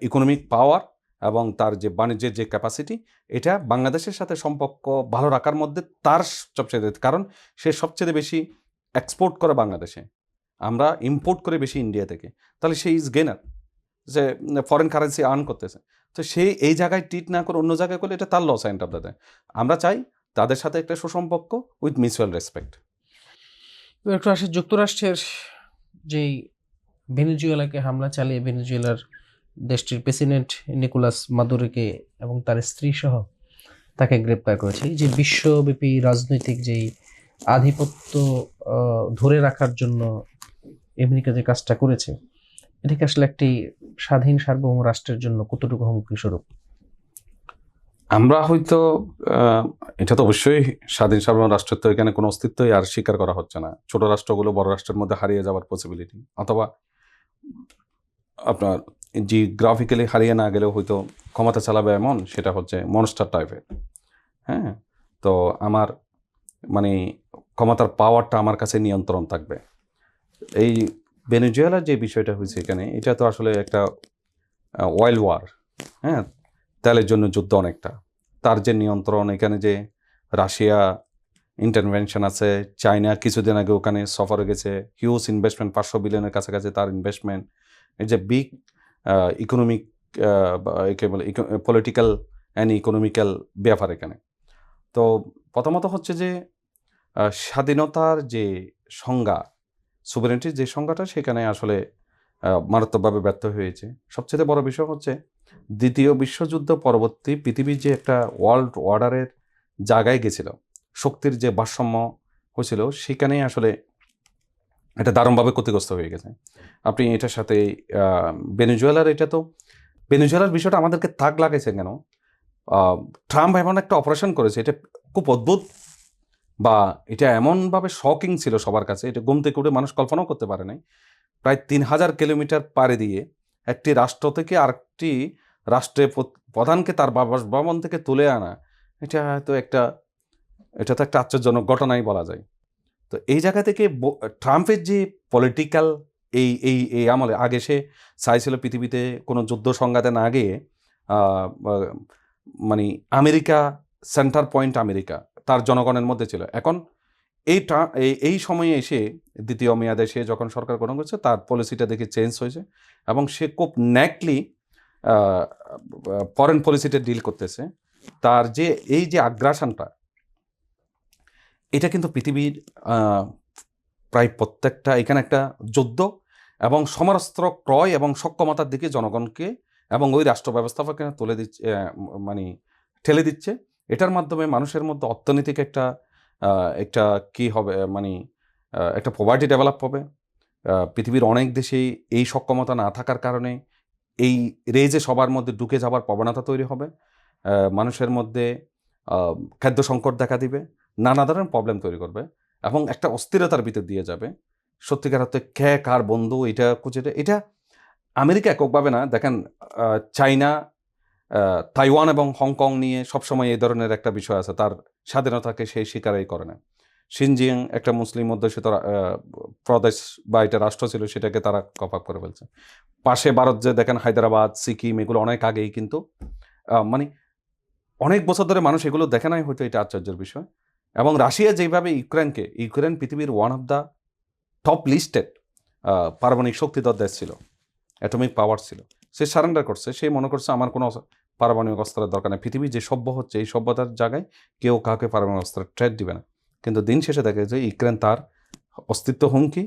ইকোনমিক পাওয়ার এবং তার যে বাণিজ্যের যে ক্যাপাসিটি, এটা বাংলাদেশের সাথে সম্পর্ক ভালো রাখার মধ্যে তার সবচেয়ে, কারণ সে সবচেয়ে বেশি এক্সপোর্ট করে বাংলাদেশে, আমরা ইম্পোর্ট করে বেশি ইন্ডিয়া থেকে, তাহলে সে ইজ গেনার, যে ফরেন কারেন্সি আর্ন করতেছে। তো সে এই জায়গায় ট্রিট না করে অন্য জায়গায় করলে এটা তার loss end of the day. আমরা চাই তাদের সাথে একটা সুসম্পর্ক উইথ মিউচুয়াল রেসপেক্ট। একটু আসে যুক্তরাষ্ট্রের যেই ভেনেজুয়েলাকে হামলা চালিয়ে ভেনেজুয়েলার দেশটির প্রেসিডেন্ট নিকোলাস মাদুরোকে এবং তার স্ত্রী সহ তাকে গ্রেপ্তার করেছে। এই যে বিশ্বব্যাপী রাজনৈতিক যেই আধিপত্য ধরে রাখার জন্য আমেরিকা যে কাজটা করেছে, এটাকে আসলে একটি স্বাধীন সার্বভৌম রাষ্ট্রের জন্য কতটুকু হুমকি স্বরূপ? আমরা হয়তো এটা তো অবশ্যই স্বাধীন সার্বভৌম রাষ্ট্রের তো এখানে কোনো অস্তিত্বই আর স্বীকার করা হচ্ছে না। ছোট রাষ্ট্রগুলো বড় রাষ্ট্রের মধ্যে হারিয়ে যাওয়ার পসিবিলিটি, অথবা আপনার জিওগ্রাফিক্যালি হারিয়ে না গেলেও হয়তো ক্ষমতা চালাবে এমন, সেটা হচ্ছে মনস্টার টাইপের। হ্যাঁ, তো আমার মানে ক্ষমতার পাওয়ারটা আমার কাছে নিয়ন্ত্রণ থাকবে। এই ভেনেজুয়েলার যে বিষয়টা হয়েছে এখানে, এটা তো আসলে একটা ওয়াইল্ড ওয়ার। হ্যাঁ, তেলের জন্য যুদ্ধ অনেকটা, তার যে নিয়ন্ত্রণ, এখানে যে রাশিয়া ইন্টারভেনশন আছে, চায়না কিছুদিন আগে ওখানে সফরে গেছে, হিউজ ইনভেস্টমেন্ট, 500 বিলিয়নের কাছাকাছি তার ইনভেস্টমেন্ট। এই যে বিগ ইকোনমিক একে বলে পলিটিক্যাল অ্যান্ড ইকোনমিক্যাল ব্যাপার এখানে। তো প্রথমত হচ্ছে যে স্বাধীনতার যে সংজ্ঞা, সুভারেনিটির যে সংজ্ঞাটা, সেখানে আসলে মারাত্মকভাবে ব্যর্থ হয়েছে। সবচেয়ে বড় বিষয় হচ্ছে দ্বিতীয় বিশ্বযুদ্ধ পরবর্তী পৃথিবীর যে একটা ওয়ার্ল্ড অর্ডারের জায়গায় গেছিল, শক্তির যে ভারসাম্য হয়েছিল, সেখানেই আসলে এটা দারুণভাবে ক্ষতিগ্রস্ত হয়ে গেছে। আপনি এটার সাথে ভেনেজুয়েলার, এটা তো ভেনেজুয়েলার বিষয়টা আমাদেরকে তাক লাগাইছে কেন? ট্রাম্প এমন একটা অপারেশন করেছে, এটা খুব অদ্ভুত, বা এটা এমনভাবে শকিং ছিল সবার কাছে, এটা ঘুম থেকে উঠে মানুষ কল্পনাও করতে পারে নাই। প্রায় 3000 কিলোমিটার পাড়ি দিয়ে একটি রাষ্ট্র থেকে আরেকটি রাষ্ট্রের প্রধানকে তার বাসভবন থেকে তুলে আনা, এটা তো একটা আশ্চর্যজনক ঘটনাই বলা যায়। তো এই জায়গা থেকে ট্রাম্পের যে পলিটিক্যাল এই আমলে, আগে সে চাইছিল পৃথিবীতে কোনো যুদ্ধ সংঘাতে না গিয়ে মানে আমেরিকা সেন্টার পয়েন্ট, আমেরিকা তার জনগণের মধ্যে ছিল। এখন এই সময়ে এসে দ্বিতীয় মেয়াদে সে যখন সরকার গঠন করছে, তার পলিসিটা দেখে চেঞ্জ হয়েছে এবং সে খুব ন্যাকলি ফরেন পলিসিতে ডিল করতেছে। তার যে এই যে আগ্রাসনটা, এটা কিন্তু পৃথিবীর প্রায় প্রত্যেকটা, এখানে একটা যুদ্ধ এবং সমরাস্ত্র ক্রয় এবং সক্ষমতার দিকে জনগণকে এবং ওই রাষ্ট্র ব্যবস্থাপকে তুলে দিচ্ছে, মানে ঠেলে দিচ্ছে। এটার মাধ্যমে মানুষের মধ্যে অর্থনৈতিক একটা কি হবে, মানে একটা পভার্টি ডেভেলপ হবে। পৃথিবীর অনেক দেশেই এই সক্ষমতা না থাকার কারণে এই রেজে সবার মধ্যে ঢুকে যাওয়ার প্রবণতা তৈরি হবে। মানুষের মধ্যে খাদ্য সংকট দেখা দিবে, নানা ধরনের প্রবলেম তৈরি করবে এবং একটা অস্থিরতার ভিতর দিয়ে যাবে। সত্যিকার অর্থে কে কার বন্ধু, এটা খুঁজে, এটা আমেরিকা এককভাবে না। দেখেন, চায়না, তাইওয়ান এবং হংকং নিয়ে সবসময় এই ধরনের একটা বিষয় আছে, তার স্বাধীনতাকে সেই স্বীকারই করে না। শিনজিয়াং একটা মুসলিম অধ্যুষিত প্রদেশ বা এটা রাষ্ট্র ছিল, সেটাকে তারা কপ আপ করে ফেলছে। পাশে ভারত যে দেখেন, হায়দ্রাবাদ, সিকিম, এগুলো অনেক আগেই কিন্তু মানে অনেক বছর ধরে মানুষ এগুলো দেখে নাই, হয়তো এটা আশ্চর্যের বিষয়। এবং রাশিয়া যেভাবে ইউক্রেন পৃথিবীর one of the top listed পারমাণবিক শক্তিধর দেশ ছিল, অ্যাটমিক পাওয়ার ছিল, সে সারেন্ডার করছে। সে মনে করছে আমার কোনো পারমাণবিক অস্ত্রের দরকার নেই। পৃথিবী যে সভ্য হচ্ছে, এই সভ্যতার জায়গায় কেউ কাউকে পারমাণবিক অস্ত্রের ট্রেড দিবে না। কিন্তু দিন শেষে দেখে যে ইউক্রেন তার অস্তিত্ব হুমকি,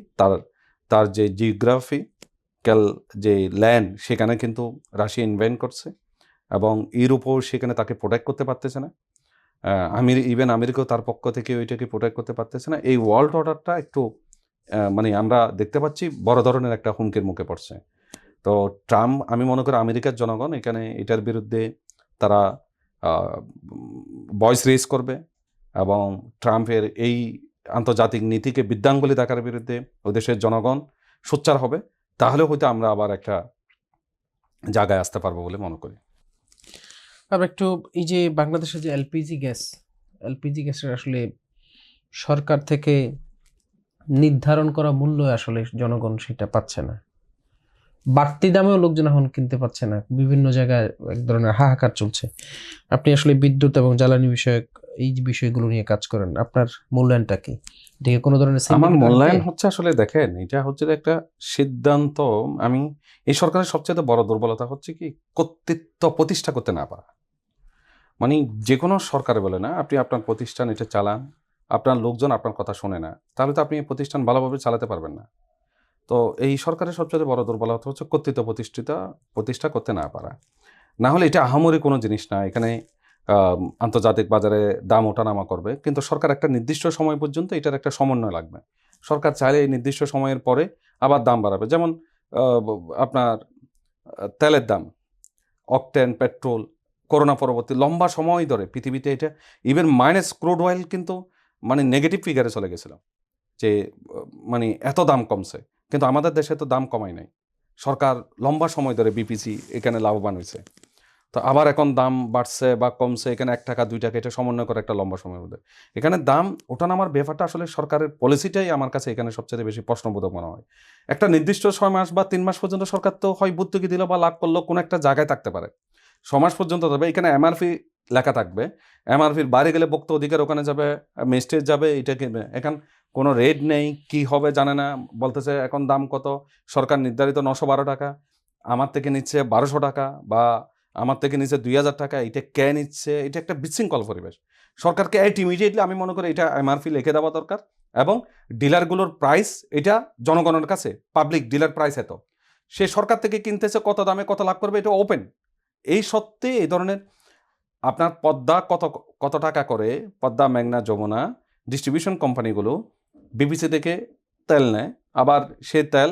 তার যে জিওগ্রাফিক্যাল যে ল্যান্ড, সেখানে কিন্তু রাশিয়া ইনভেন্ট করছে এবং ইউরোপও সেখানে তাকে প্রোটেক্ট করতে পারতেছে না। ইভেন আমেরিকাও তার পক্ষ থেকে ওইটাকে প্রোটেক্ট করতে পারতেছে না। এই ওয়ার্ল্ড অর্ডারটা একটু মানে আমরা দেখতে পাচ্ছি বড় ধরনের একটা হুমকির মুখে পড়ছে। তো ট্রাম্প, আমি মনে করি আমেরিকার জনগণ এখানে এটার বিরুদ্ধে তারা ভয়েস রেজ করবে এবং ট্রাম্পের এই আন্তর্জাতিক নীতিকে বৃদ্ধাঙ্গুলি দেখার বিরুদ্ধে ওই দেশের জনগণ সোচ্চার হবে। তাহলে হয়তো আমরা আবার একটা জায়গায় আসতে পারবো বলে মনে করি। আমরা একটু এই যে বাংলাদেশের যে এলপিজি গ্যাসের আসলে সরকার থেকে নির্ধারণ করা মূল্য আসলে জনগণ সেটা পাচ্ছে না, বাড়তি দামেও লোকজন এখন কিনতে পারছে না, বিভিন্ন জায়গায় এক ধরনের হাহাকার চলছে। আপনি আসলে বিদ্যুৎ এবং জ্বালানি বিষয়ক এই যে বিষয়গুলো নিয়ে কাজ করেন, আপনার মূল্যায়নটা কি? এদিকে কোনো ধরনের আমার syndicate মূল্যায়ন আনবে? হচ্ছে আসলে দেখেন, এটা হচ্ছে যে একটা সিদ্ধান্ত। আমি এই সরকারের সবচেয়ে বড় দুর্বলতা হচ্ছে কি কর্তৃত্ব প্রতিষ্ঠা করতে না পারা। মানে যে কোনো সরকারে বলে না, আপনি আপনার প্রতিষ্ঠান এটা চালান, আপনার লোকজন আপনার কথা শোনে না, তাহলে তো আপনি এই প্রতিষ্ঠান ভালোভাবে চালাতে পারবেন না। তো এই সরকারের সবচেয়ে বড় দুর্বলতা হচ্ছে কর্তৃত্ব প্রতিষ্ঠা করতে না পারা। না হলে এটা আহামরি কোনো জিনিস না, এখানে আন্তর্জাতিক বাজারে দাম ওঠানামা করবে, কিন্তু সরকার একটা নির্দিষ্ট সময় পর্যন্ত এটার একটা সমন্বয় লাগবে। সরকার চাইলে এই নির্দিষ্ট সময়ের পরে আবার দাম বাড়াবে। যেমন আপনার তেলের দাম, অকটেন, পেট্রোল, করোনা পরবর্তী লম্বা সময় ধরে পৃথিবীতে এটা ইভেন মাইনাস ক্রুড অয়েল কিন্তু মানে নেগেটিভ ফিগারে চলে গেছিল, যে মানে এত দাম কমছে, কিন্তু আমাদের দেশে তো দাম কমাই নাই। সরকার লম্বা সময় ধরে বিপিসি এখানে লাভবান হয়েছে। তো আবার এখন দাম বাড়ছে বা কমছে, এখানে 1 টাকা 2 টাকা এটা সমন্বয় করে একটা লম্বা সময়ের মধ্যে এখানে দাম ওঠানামার ব্যাপারটা আসলে সরকারের পলিসিটাই আমার কাছে এখানে সবচেয়ে বেশি প্রশ্নবোধক মনে হয়। একটা নির্দিষ্ট 6 মাস বা 3 মাস পর্যন্ত সরকার তো হয় ভর্তুকি দিল বা লাভ করলো, কোনো একটা জায়গায় থাকতে পারে। 6 মাস পর্যন্ত যাবে, এখানে এমআরপি লেখা থাকবে, এমআরপির বাইরে গেলে ভোক্তা অধিকার ওখানে যাবে, মেস্টেজ যাবে, এটা কিনবে। এখন কোনো রেট নেই, কি হবে জানে না, বলতেছে এখন দাম কত, সরকার নির্ধারিত 912 টাকা, আমার থেকে নিচ্ছে 1200 টাকা বা আমার থেকে নিচ্ছে 2000 টাকা, এটা কে নিচ্ছে? এটা একটা বিশৃঙ্খল পরিবেশ। সরকারকে ইমিডিয়েটলি আমি মনে করি এটা এমআরপি লিখে দেওয়া দরকার, এবং ডিলারগুলোর প্রাইস এটা জনগণের কাছে পাবলিক ডিলার প্রাইস এত, সে সরকার থেকে কিনতেছে কত দামে কত লাভ করবে এটা ওপেন। এই সত্ত্বে এই ধরনের আপনার পদ্মা কত কত টাকা করে, পদ্মা, মেঘনা, যমুনা ডিস্ট্রিবিউশন কোম্পানিগুলো বিপিসি থেকে তেল নেয়, আবার সে তেল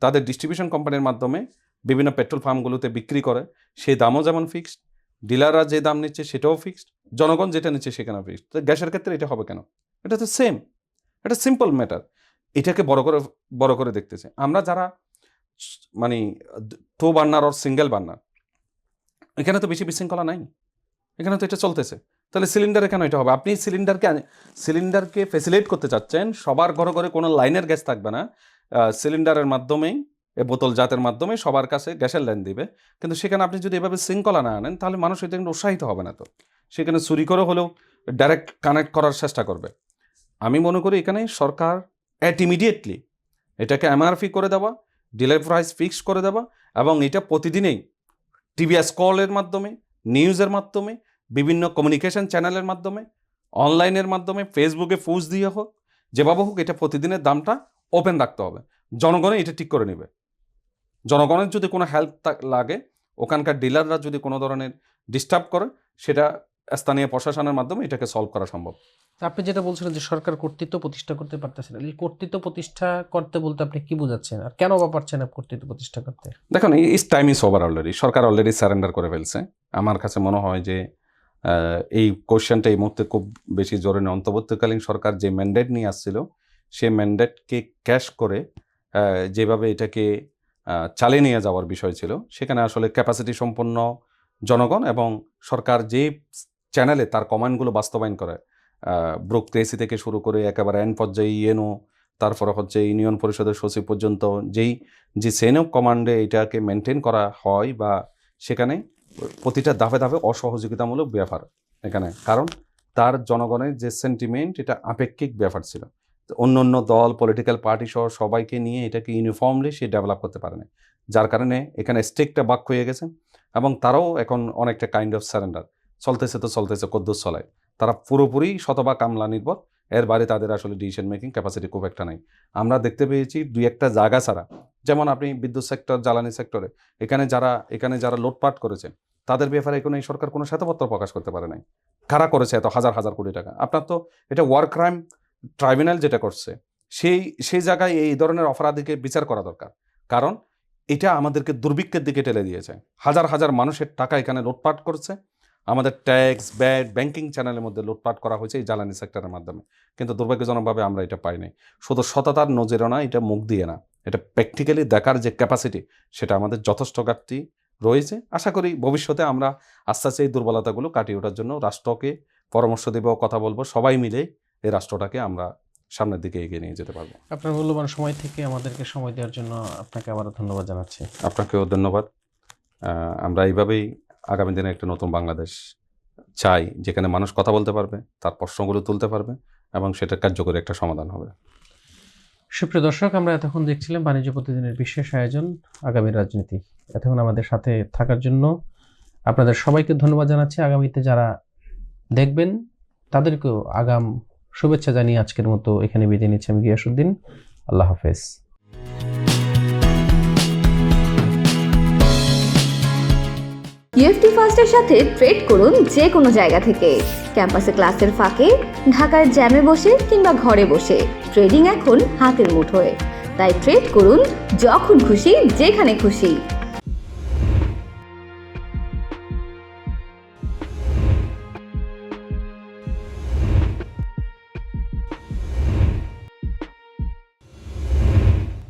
তাদের ডিস্ট্রিবিউশন কোম্পানির মাধ্যমে বিভিন্ন পেট্রোল পাম্পগুলোতে বিক্রি করে, সেই দামও যেমন ফিক্সড, ডিলাররা যে দাম নিচ্ছে সেটাও ফিক্সড, জনগণ যেটা নিচ্ছে সেখানেও ফিক্সড। তো গ্যাসের ক্ষেত্রে এটা হবে কেন? এটা তো সেম, এটা সিম্পল ম্যাটার। এটাকে বড় করে দেখতেছে। আমরা যারা মানে টু বার্নার আর সিঙ্গেল বার্নার, এখানে তো বেশি বিশৃঙ্খলা নাই, এখানে তো এটা চলতেছে। তাহলে সিলিন্ডারে কেন এটা হবে? আপনি সিলিন্ডারকে ফেসিলিটেট করতে চাচ্ছেন, সবার ঘরে ঘরে কোনো লাইনের গ্যাস থাকবে না, সিলিন্ডারের মাধ্যমেই এ বোতল জাতের মাধ্যমে সবার কাছে গ্যাসের লাইন দিবে। কিন্তু সেখানে আপনি যদি এভাবে শৃঙ্খলা না আনেন, তাহলে মানুষ এটা কিন্তু উৎসাহিত হবে না। তো সেখানে চুরি করে হলেও ডাইরেক্ট কানেক্ট করার চেষ্টা করবে। আমি মনে করি এখানে সরকার ইমিডিয়েটলি এটাকে এমআরপি করে দেওয়া, ডিলার প্রাইস ফিক্সড করে দেওয়া, এবং এটা প্রতিদিনেই টিভিএস কলের মাধ্যমে, নিউজের মাধ্যমে, বিভিন্ন কমিউনিকেশন চ্যানেলের মাধ্যমে, অনলাইনের মাধ্যমে, ফেসবুকে পোস্ট দিয়ে হোক, যেভাবে হোক এটা প্রতিদিনের দামটা ওপেন রাখতে হবে। জনগণই এটা ঠিক করে নেবে। জনগণের যদি কোনো হেল্প লাগে, ওখানকার ডিলাররা যদি কোনো ধরনের ডিস্টার্ব করে, সেটা স্থানীয় প্রশাসনের মাধ্যমে এটাকে সলভ করা সম্ভব। আপনি যেটা বলছিলেন যে সরকার কর্তৃত্ব প্রতিষ্ঠা করতে পারতেছে না, এই কর্তৃত্ব প্রতিষ্ঠা করতে বলতে আপনি কি বোঝাচ্ছেন, আর কেন বা পারছেন না কর্তৃত্ব প্রতিষ্ঠা করতে? দেখুন, this time is over already. সরকার অলরেডি সারেন্ডার করে ফেলছে। আমার কাছে মনে হয় যে এই কোশ্চেনটা এই মুহূর্তে খুব বেশি জোরে নয়। অন্তর্বর্তীকালীন সরকার যে ম্যান্ডেট নিয়ে আসছিল, সেই ম্যান্ডেটকে ক্যাশ করে যেভাবে এটাকে চালিয়ে নিয়ে যাওয়ার বিষয় ছিল, সেখানে আসলে ক্যাপাসিটি সম্পন্ন জনগণ এবং সরকার যে চ্যানেলে তার কমান্ডগুলো বাস্তবায়ন করে, ব্রোক্রেসি থেকে শুরু করে একেবারে এন্ড পর্যায়ে ইএনও, তারপরে হচ্ছে ইউনিয়ন পরিষদের সচিব পর্যন্ত যে চেইন অফ কমান্ডে এটাকে মেনটেন করা হয়, বা সেখানে প্রতিটা ধাপে ধাপে অসহযোগিতামূলক ব্যাপার এখানে, কারণ তার জনগণের যে সেন্টিমেন্ট এটা আপেক্ষিক ব্যাপার ছিল। অন্য অন্য দল, পলিটিক্যাল পার্টি সহ সবাইকে নিয়ে এটাকে ইউনিফর্মলি সে ডেভেলপ করতে পারে না, যার কারণে এখানে স্টেকটা বাক হয়ে গেছে, এবং তারাও এখন অনেকটা কাইন্ড অফ সারেন্ডার। চলতেছে তো চলতেছে, কদ্দুস চলায়, তারা পুরোপুরি শতভাগ আমলা নির্ভর, এর বাইরে তাদের আসলে ডিসিশন মেকিং ক্যাপাসিটি খুব একটা নাই। আমরা দেখতে পেয়েছি 2-1টা জায়গা ছাড়া, যেমন আপনি বিদ্যুৎ সেক্টর, জ্বালানি সেক্টরে এখানে যারা লুটপাট করেছে, তাদের ব্যাপারে এখন এই সরকার কোনো শ্বেতপত্র প্রকাশ করতে পারে নাই। কারা করেছে এত হাজার হাজার কোটি টাকা? আপনার তো এটা ওয়ার ক্রাইম ট্রাইব্যুনাল যেটা করছে, সেই জায়গায় এই ধরনের অপরাধীকে বিচার করা দরকার, কারণ এটা আমাদেরকে দুর্ভিক্ষের দিকে ঠেলে দিয়েছে। হাজার হাজার মানুষের টাকা এখানে লুটপাট করছে, আমাদের ট্যাক্স, ব্যাট, ব্যাংকিং চ্যানেলের মধ্যে লুটপাট করা হয়েছে এই জ্বালানি সেক্টরের মাধ্যমে, কিন্তু দুর্ভাগ্যজনকভাবে আমরা এটা পাই নাই। শুধু সততার নজরে না, এটা মুখ দিয়ে না, এটা প্র্যাকটিক্যালি দেখার যে ক্যাপাসিটি, সেটা আমাদের যথেষ্ট ঘাটতি রয়েছে। আশা করি ভবিষ্যতে আমরা আস্তে আস্তে এই দুর্বলতাগুলো কাটিয়ে ওঠার জন্য রাষ্ট্রকে পরামর্শ দেব, কথা বলবো, সবাই মিলে এই রাষ্ট্রটাকে আমরা সামনের দিকে এগিয়ে নিয়ে যেতে পারবো। আপনার মূল্যবান সময় থেকে আমাদেরকে সময় দেওয়ার জন্য আপনাকে আবারও ধন্যবাদ জানাচ্ছি। আপনাকেও ধন্যবাদ। আমরা এইভাবেই আগামী দিনে একটা নতুন বাংলাদেশ চাই, যেখানে মানুষ কথা বলতে পারবে, তার প্রশ্নগুলো তুলতে পারবে এবং সেটা কার্যকরী একটা সমাধান হবে। সুপ্রিয় দর্শক, আমরা এতক্ষণ দেখছিলাম বাণিজ্য প্রতিদিনের বিশেষ আয়োজন আগামী রাজনীতি। এতক্ষণ আমাদের সাথে থাকার জন্য আপনাদের সবাইকে ধন্যবাদ জানাচ্ছি। আগামীতে যারা দেখবেন তাদেরকেও আগাম শুভেচ্ছা জানিয়ে আজকের মতো এখানে বিদায় নিচ্ছি আমি গিয়াসউদ্দিন। আল্লাহ হাফেজ। ইউএফটি ফার্স্টের সাথে ট্রেড করুন যে কোনো জায়গা থেকে। ক্যাম্পাসে ক্লাসের ফাঁকে, ঢাকার জ্যামে বসে কিংবা ঘরে বসে, ট্রেডিং এখন হাতের মুঠোয়। তাই ট্রেড করুন যখন খুশি, যেখানে খুশি।